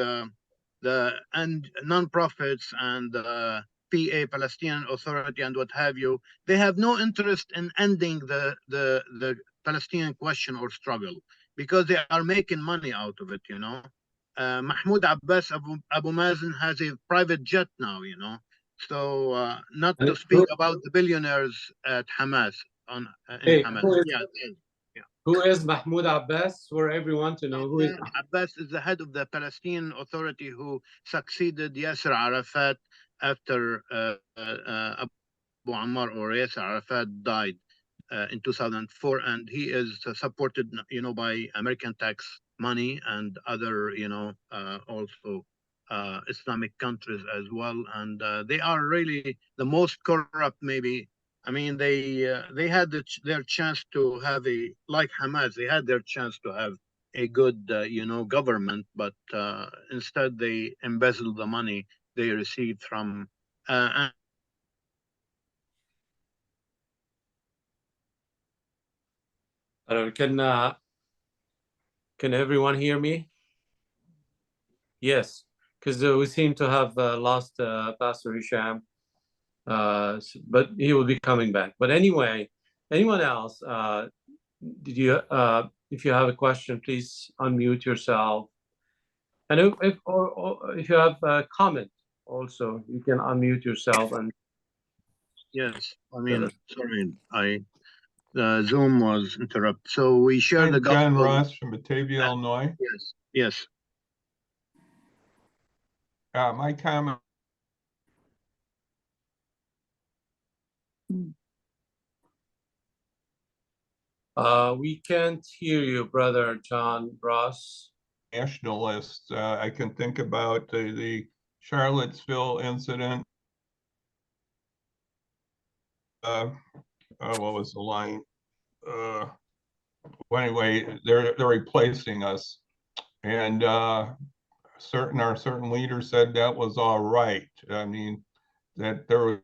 and non-profits and PA, Palestinian Authority, and what have you, they have no interest in ending the Palestinian question or struggle, because they are making money out of it, you know. Mahmoud Abbas, Abu Mazen has a private jet now, you know. So not to speak about the billionaires at Hamas in Hamas. Who is Mahmoud Abbas? For everyone to know, who is Abbas is the head of the Palestinian Authority who succeeded Yasser Arafat after Abu Ammar or Yasser Arafat died in 2004, and he is supported, you know, by American tax money and other, you know, also Islamic countries as well, and they are really the most corrupt, maybe. I mean, they had their chance to have like Hamas, they had their chance to have a good, you know, government, but instead they embezzled the money they received from. Can everyone hear me? Yes, because we seem to have lost Pastor Hisham, but he will be coming back. But anyway, anyone else? Did you? If you have a question, please unmute yourself. And if you have a comment, also you can unmute yourself. And yes, I mean, sorry, Zoom was interrupted. So we share the gospel. John Ross from Batavia, Illinois. Yes, yes. My comment. We can't hear you, Brother John Ross. Nationalist. I can think about the Charlottesville incident. What was the line? Well, anyway, they're replacing us, and our certain leaders said that was all right. I mean, that there was.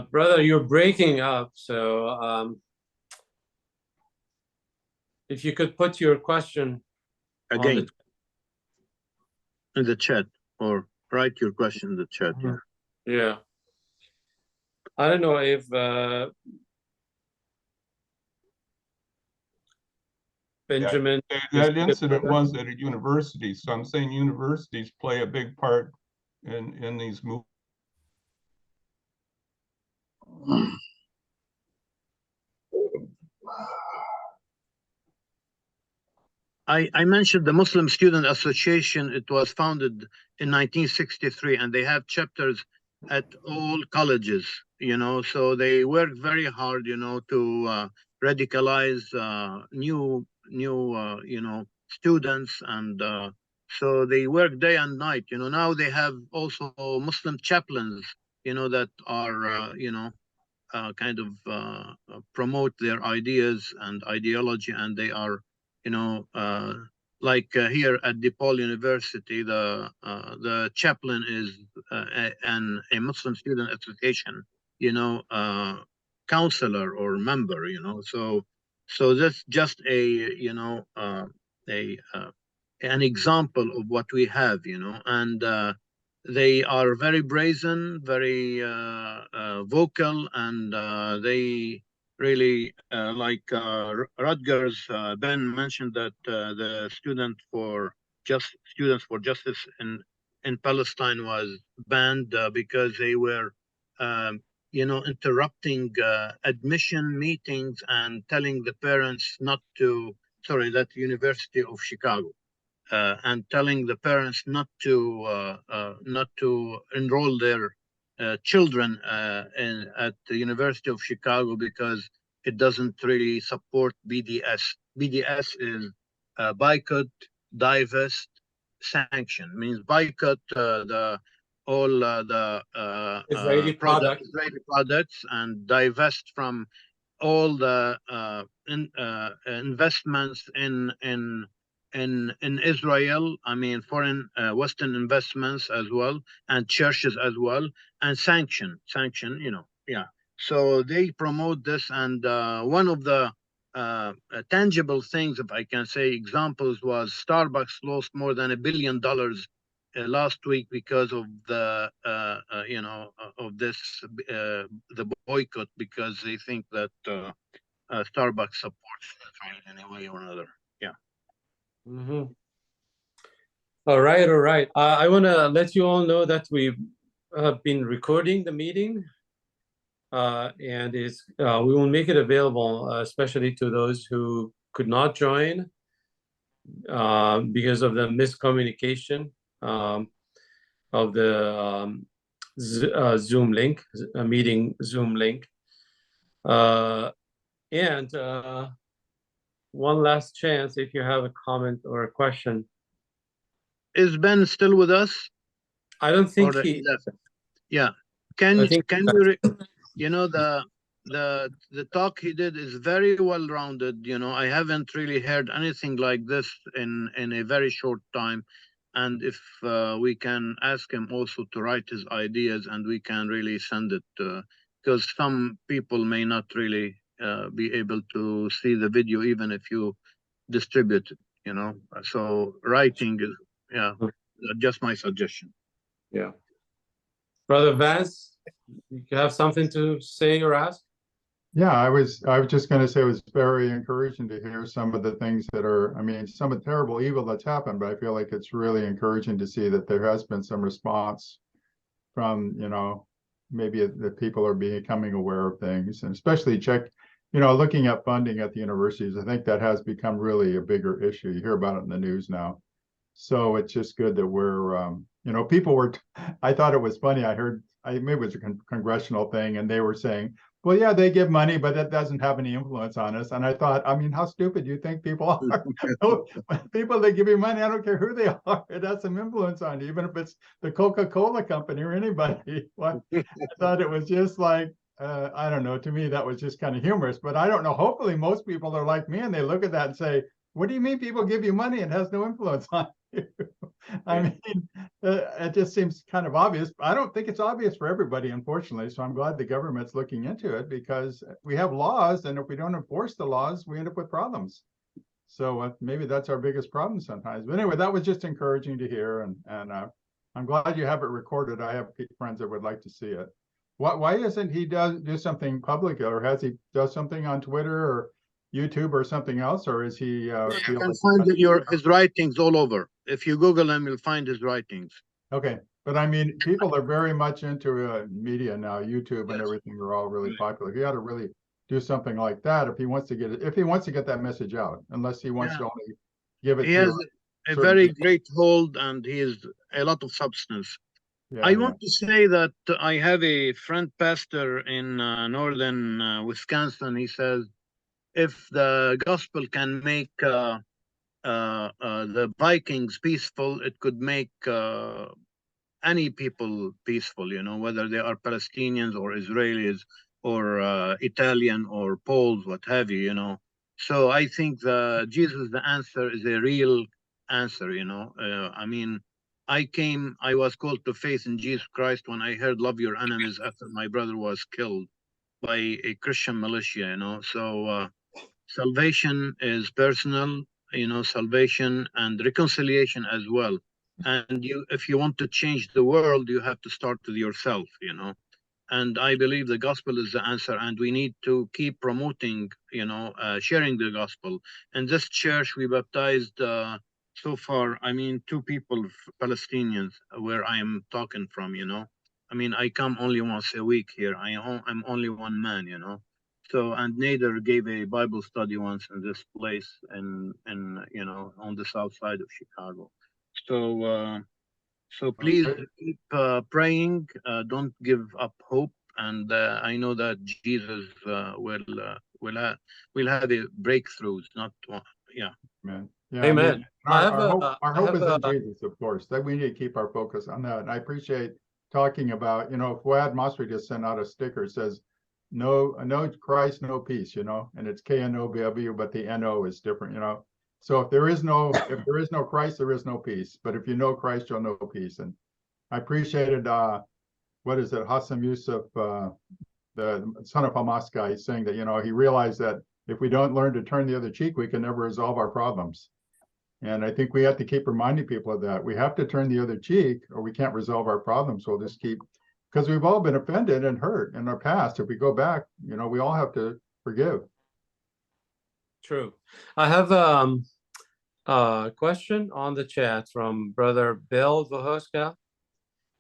Brother, you're breaking up, so if you could put your question again in the chat, or write your question in the chat. Yeah. I don't know if Benjamin. That incident was at a university, so I'm saying universities play a big part in these moves. I mentioned the Muslim Student Association. It was founded in 1963, and they have chapters at all colleges, you know, so they work very hard, you know, to radicalize new you know, students, and so they work day and night, you know. Now they have also Muslim chaplains, you know, that are you know, kind of promote their ideas and ideology, and they are, you know, like here at DePaul University, the chaplain is a Muslim Student Association, you know, counselor or member, you know. So that's just a, you know, an example of what we have, you know, and they are very brazen, very vocal, and they really like Rutgers. Ben mentioned that the Students for Justice in Palestine was banned because they were, interrupting admission meetings and telling the parents not to, sorry, that University of Chicago, and telling the parents not to enroll their children at the University of Chicago because it doesn't really support BDS. BDS is boycott, divest, sanction. Means boycott Israeli products. Israeli products and divest from all the investments in Israel. I mean, foreign Western investments as well, and churches as well, and sanction. Yeah. So they promote this, and one of the tangible things, if I can say, examples was Starbucks lost more than $1 billion last week because of the of this the boycott, because they think that Starbucks supports Israel in a way or another. Yeah. Mm-hmm. All right. I want to let you all know that we have been recording the meeting, and we will make it available, especially to those who could not join because of the miscommunication of the Zoom link, meeting Zoom link. And one last chance, if you have a comment or a question. Is Ben still with us? I don't think Or he left? Yeah. Can you the talk he did is very well rounded. I haven't really heard anything like this in a very short time. And if we can ask him also to write his ideas, and we can really send it, because some people may not really be able to see the video even if you distribute it, So writing is, just my suggestion. Yeah. Brother Vance, you have something to say or ask? Yeah, I was just going to say it was very encouraging to hear some of the things that are, I mean, some of the terrible evil that's happened, but I feel like it's really encouraging to see that there has been some response from, maybe that people are becoming aware of things, and especially looking at funding at the universities. I think that has become really a bigger issue. You hear about it in the news now. So it's just good that we're, I thought it was funny. Maybe it was a congressional thing, and they were saying, well, yeah, they give money, but that doesn't have any influence on us. And I thought, I mean, how stupid do you think people are? People that give you money, I don't care who they are, it has some influence on you, even if it's the Coca-Cola company or anybody. I thought it was just like, I don't know, to me, that was just kind of humorous, but I don't know. Hopefully most people are like me and they look at that and say, what do you mean people give you money and has no influence on you? I mean, it just seems kind of obvious. I don't think it's obvious for everybody, unfortunately. So I'm glad the government's looking into it, because we have laws, and if we don't enforce the laws, we end up with problems. So maybe that's our biggest problem sometimes. But anyway, that was just encouraging to hear, and I'm glad you have it recorded. I have friends that would like to see it. Why isn't he do something public, or has he does something on Twitter or YouTube or something else, or is he? You can find his writings all over. If you Google him, you'll find his writings. Okay, but I mean, people are very much into media now. YouTube and everything are all really popular. He ought to really do something like that if he wants to get that message out. Unless he wants to only give it. He has a very great hold, and he has a lot of substance. I want to say that I have a friend pastor in northern Wisconsin. He says, if the gospel can make the Vikings peaceful, it could make any people peaceful, whether they are Palestinians or Israelis or Italian or Poles, what have you, So I think Jesus, the answer, is a real answer, I mean, I was called to faith in Jesus Christ when I heard love your enemies after my brother was killed by a Christian militia, So salvation is personal, salvation and reconciliation as well. And if you want to change the world, you have to start with yourself, And I believe the gospel is the answer, and we need to keep promoting, sharing the gospel. In this church, we baptized so far, I mean, two people, Palestinians, where I am talking from, you know. I mean, I come only once a week here. I'm only one man, you know. So, and Nader gave a Bible study once in this place you know, on the south side of Chicago. So, so please Okay. keep praying. Don't give up hope. And I know that Jesus will have a breakthroughs. Not one. Yeah. Man. Yeah, I mean, Amen. I have our hope, a, our I hope have is in a, Jesus, of course, that we need to keep our focus on that. And I appreciate talking about, you know, Fuad Masri just sent out a sticker, says, no Christ, no peace, you know, and it's KNOW, but the NO is different, you know. So if there is no Christ, there is no peace. But if you know Christ, you'll know peace. And I appreciated what is it, Hassan Yusuf, the son of Hamas guy, saying that, you know, he realized that if we don't learn to turn the other cheek, we can never resolve our problems. And I think we have to keep reminding people of that. We have to turn the other cheek or we can't resolve our problems. We'll just keep, because we've all been offended and hurt in our past. If we go back, you know, we all have to forgive. true. I have a question on the chat from brother Bill Vohoska.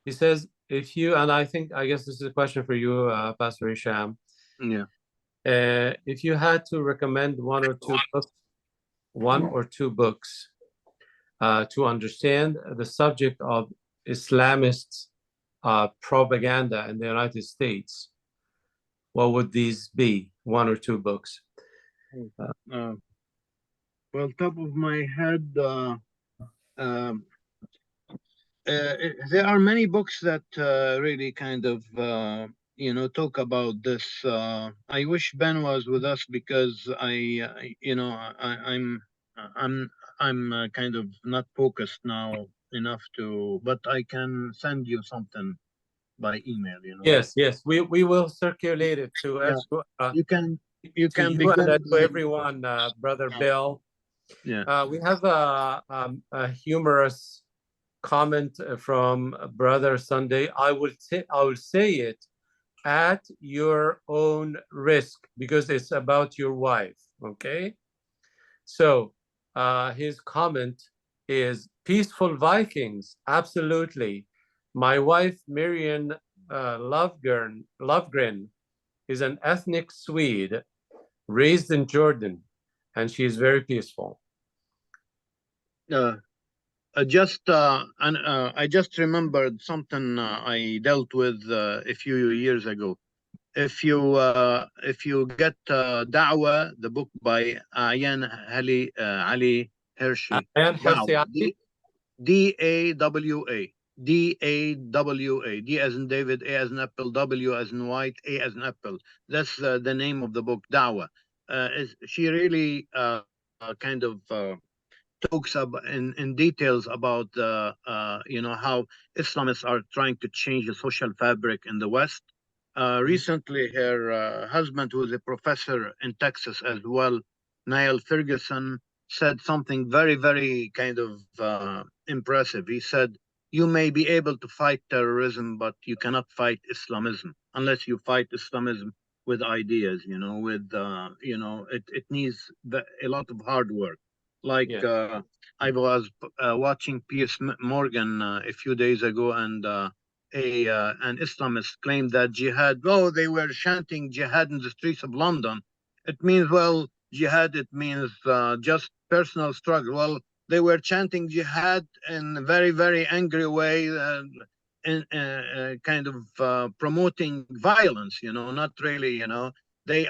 He says, if you, and I guess this is a question for you, Pastor Hisham. Yeah. If you had to recommend one or two books to understand the subject of Islamist propaganda in the United States, what would these be? One or two books? Well, top of my head, there are many books that really kind of you know, talk about this. I wish Ben was with us because you know, I'm kind of not focused now enough to, but I can send you something by email. You know. Yes, we will circulate it to Yeah. us. You can to begin. and to everyone, brother Bill. Yeah. We have a humorous comment from brother Sunday. I will say it at your own risk because it's about your wife. Okay, so his comment is peaceful Vikings. Absolutely, my wife Marian Lovgren is an ethnic Swede raised in Jordan, and she is very peaceful. I just remembered something I dealt with a few years ago. If you get Da'wa, the book by Ayan Ali Hershey, Da'wa, D-A-W-A, D-A-W-A, D as in David, A as in Apple, W as in White, A as in Apple. That's the name of the book, Da'wa. She really kind of talks about in details about you know, how Islamists are trying to change the social fabric in the West. Recently, her husband, who is a professor in Texas as well, Niall Ferguson, said something very, very kind of impressive. He said, "You may be able to fight terrorism, but you cannot fight Islamism unless you fight Islamism with ideas. You know, with you know, it needs a lot of hard work." Like I was watching Piers Morgan a few days ago, and an Islamist claimed that jihad, oh, they were chanting jihad in the streets of London. It means, well, jihad, it means just personal struggle. Well, they were chanting jihad in a very, very angry way, kind of promoting violence, you know, not really, you know. They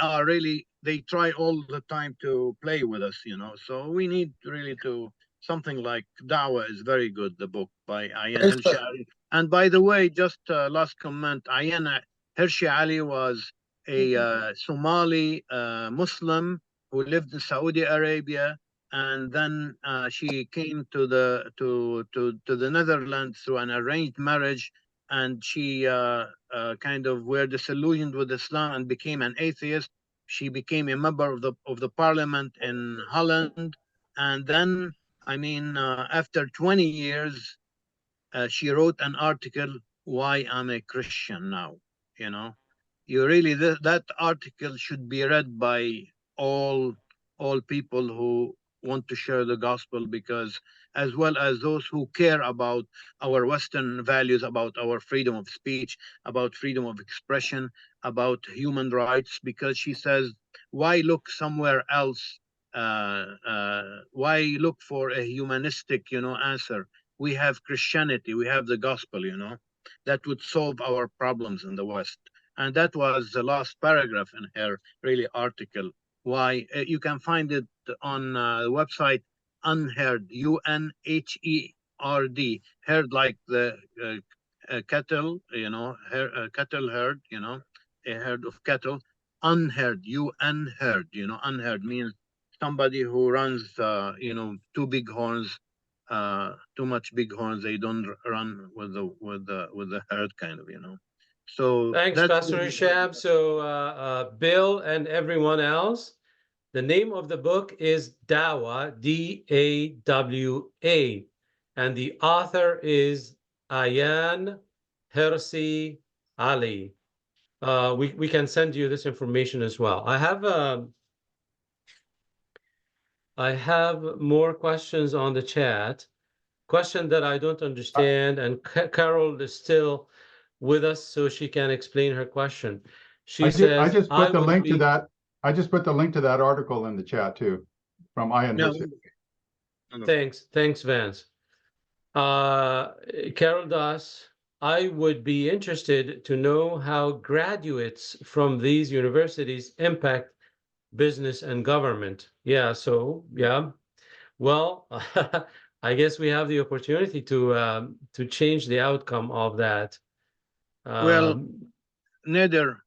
try all the time to play with us, you know. So we need really to, something like Dawah is very good, the book by Ayan Hershey Ali. And by the way, just last comment, Ayan Hershey Ali was a Somali Muslim who lived in Saudi Arabia, and then she came to the Netherlands through an arranged marriage, and she kind of were disillusioned with Islam and became an atheist. She became a member of the parliament in Holland, and then, I mean, after 20 years, she wrote an article, "Why I'm a Christian Now." You know, you really, that article should be read by all people who want to share the gospel, because as well as those who care about our Western values, about our freedom of speech, about freedom of expression, about human rights, because she says, why look somewhere else? Why look for a humanistic, answer? We have Christianity, we have the gospel, that would solve our problems in the West. And that was the last paragraph in her really article. Why you can find it on the website Unheard, UNHERD, herd like the cattle, cattle herd, a herd of cattle. Unheard, unheard, unheard means somebody who runs, two big horns, too much big horns. They don't run with the herd, kind of, So Thanks, that's Pastor Hisham. So, Bill and everyone else, the name of the book is Dawa, D-A-W-A, and the author is Ayan Hirsi Ali. We can send you this information as well. I have more questions on the chat. Question that I don't understand, and Carol is still with us, so she can explain her question. She I says, just put the would link to be- that. I just put the link to that article in the chat too, from Ian No, Hirsi. Thanks, Vance. Carol Das, I would be interested to know how graduates from these universities impact business and government. Yeah, well, I guess we have the opportunity to change the outcome of that. Well, Nader,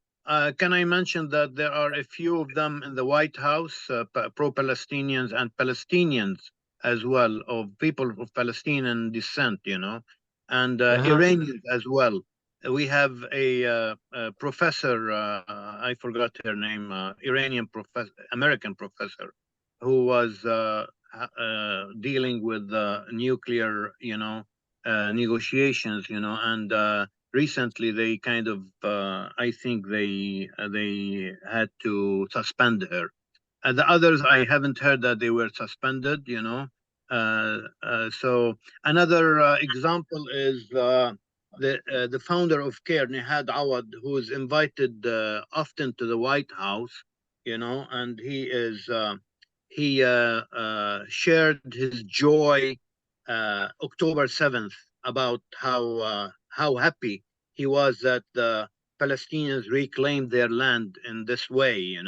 can I mention that there are a few of them in the White House, pro-Palestinians and Palestinians as well, of people of Palestinian descent, and Iranians as well. We have a professor, I forgot her name, Iranian professor, American professor, who was dealing with nuclear, negotiations, and recently they kind of I think they had to suspend her. The others, I haven't heard that they were suspended, so another example is the founder of CARE, Nihad Awad, who is invited often to the White House, and he shared his joy October 7th about how happy he was that the Palestinians reclaimed their land in this way,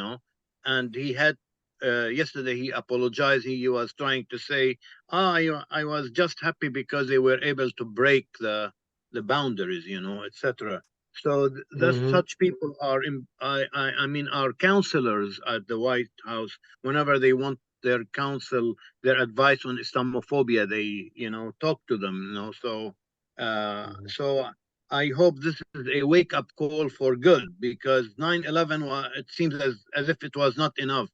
and he had yesterday he apologized. He was trying to say, I was just happy because they were able to break the boundaries, etc. So such people are I mean are counselors at the White House. Whenever they want their counsel, their advice on Islamophobia, they talk to them, so so I hope this is a wake-up call for good, because 9/11 it seems as if it was not enough.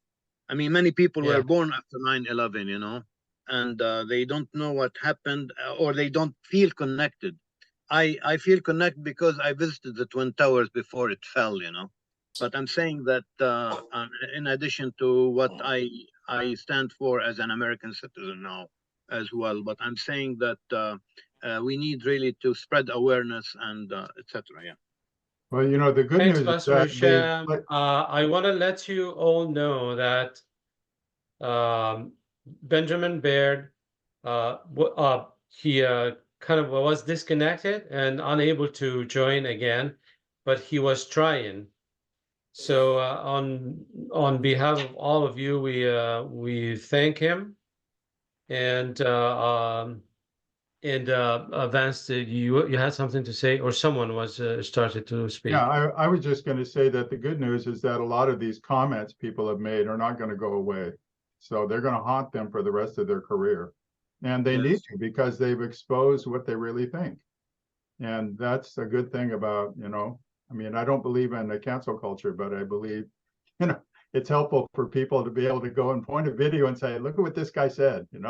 I mean, many people were born after 9/11, and they don't know what happened, or they don't feel connected. I feel connected because I visited the Twin Towers before it fell, but I'm saying that in addition to what I stand for as an American citizen now as well, but I'm saying that we need really to spread awareness and etc. Yeah. Well, the good Thanks, news is Pastor that Hisham. I want to let you all know that Benjamin Baird, he kind of was disconnected and unable to join again, but he was trying. So on behalf of all of you, we thank him. And Vance, you had something to say, or someone was started to speak. Yeah, I was just going to say that the good news is that a lot of these comments people have made are not going to go away. So they're going to haunt them for the rest of their career. And they need to, because they've exposed what they really think. And that's a good thing about, I mean, I don't believe in the cancel culture, but I believe, it's helpful for people to be able to go and point a video and say, look at what this guy said, and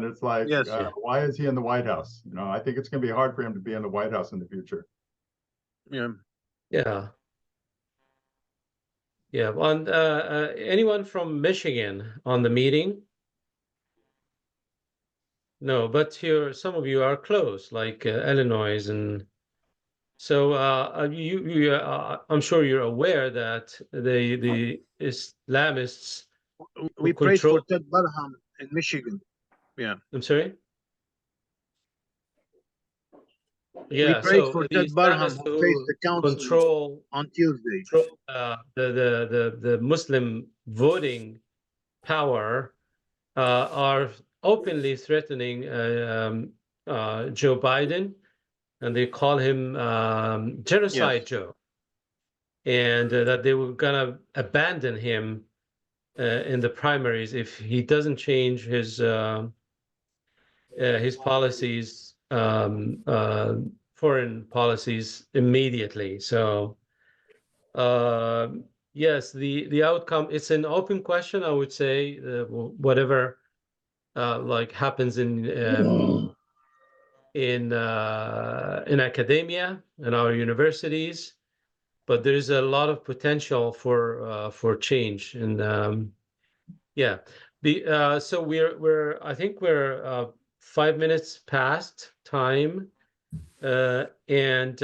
it's like, why is he in the White House? I think it's going to be hard for him to be in the White House in the future. Yeah. And anyone from Michigan on the meeting? No, but here some of you are close, like Illinois, and so I'm sure you're aware that the Islamists We who prayed for control. Ted Barham in Michigan. Yeah, I'm sorry. we Yeah, prayed so for the Ted Barham Islamists who faced who the council control on Tuesday. the Muslim voting power are openly threatening Joe Biden, and they call him Genocide Yes. Joe, and that they were gonna abandon him in the primaries if he doesn't change his policies, foreign policies immediately. So yes, the outcome, it's an open question, I would say. Whatever like happens in academia in our universities, but there's a lot of potential for change. And yeah, so we're I think we're 5 minutes past time, and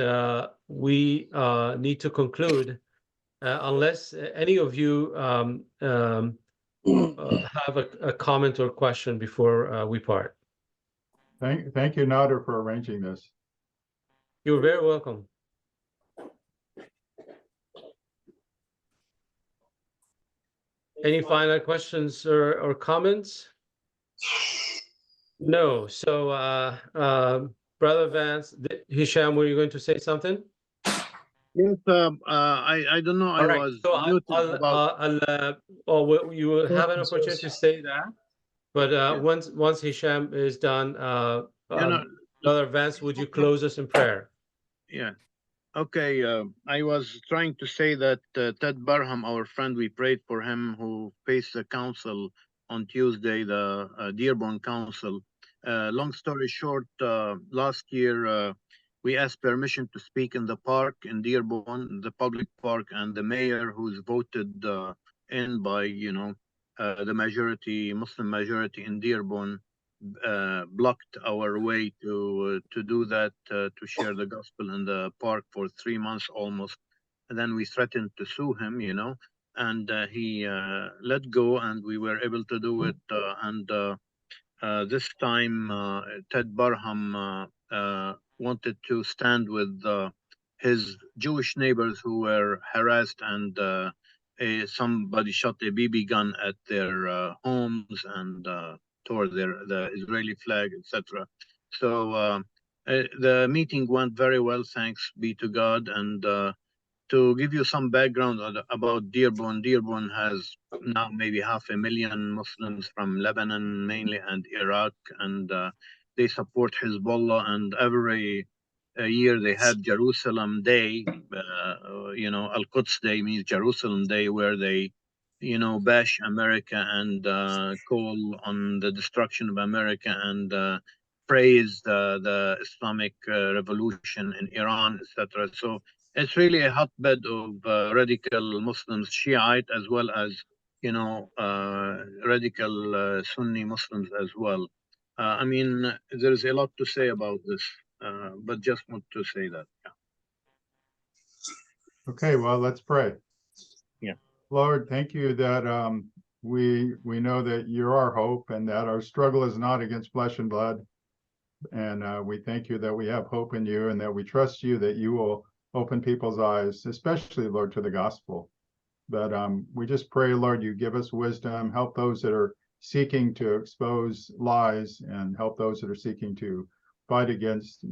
we need to conclude unless any of you have a comment or question before we part. Thank you, Nader, for arranging this. You're very welcome. Any final questions or comments? No. So, Brother Vance, Hisham, were you going to say something? Yes, I don't know. All I right. was So muted about. you will have an opportunity to say that. But Yeah. once Hisham is done, You know, Brother Vance, would you close us in prayer? yeah. Okay. I was trying to say that Ted Barham, our friend, we prayed for him who faced the council on Tuesday, the Dearborn Council. Long story short, last year we asked permission to speak in the park in Dearborn, the public park, and the mayor, who's voted in by the majority, Muslim majority in Dearborn, blocked our way to do that, to share the gospel in the park for 3 months almost. And then we threatened to sue him, and he let go, and we were able to do it. And this time, Ted Barham wanted to stand with his Jewish neighbors who were harassed, and somebody shot a BB gun at their homes and toward the Israeli flag, etc. So the meeting went very well, thanks be to God. And to give you some background about Dearborn, Dearborn has now maybe 500,000 Muslims from Lebanon mainly and Iraq, and they support Hezbollah. And every year they have Jerusalem Day, Al-Quds Day means Jerusalem Day, where they bash America and call on the destruction of America and praise the Islamic revolution in Iran, etc. So it's really a hotbed of radical Muslims, Shiite, as well as radical Sunni Muslims as well. I mean, there's a lot to say about this, but just want to say that. Yeah. Okay, well, let's pray. Yeah. Lord, thank you that we know that you're our hope and that our struggle is not against flesh and blood. And we thank you that we have hope in you and that we trust you that you will open people's eyes, especially, Lord, to the gospel. But we just pray, Lord, you give us wisdom, help those that are seeking to expose lies, and help those that are seeking to fight against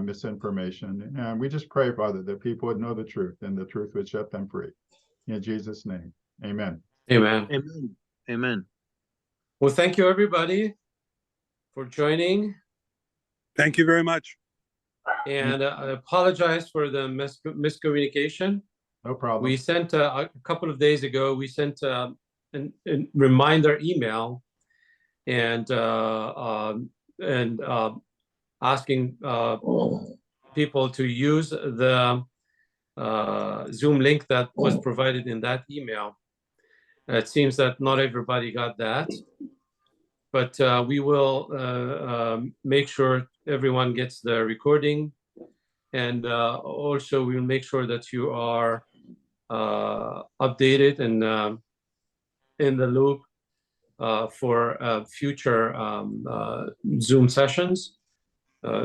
misinformation. And we just pray, Father, that people would know the truth and the truth would set them free. In Jesus' name, amen. Amen. Amen. Amen. Well, thank you, everybody, for joining. Thank you very much. And I apologize for the miscommunication. No problem. We sent a couple of days ago, we sent a reminder email and asking people to use the Zoom link that was provided in that email. It seems that not everybody got that. but we will make sure everyone gets the recording, and also we will make sure that you are updated and in the loop for future Zoom sessions,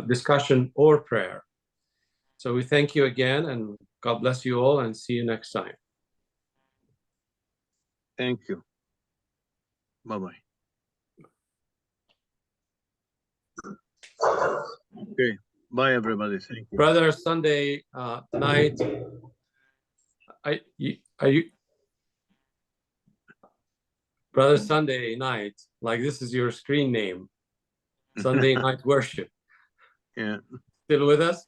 discussion, or prayer. So we thank you again, and God bless you all, and see you next time. Thank you. Bye-bye. Okay, bye, everybody. Thank you. Brother Sunday night, are you Brother Sunday night, like this is your screen name, Sunday night worship. Yeah. Still with us?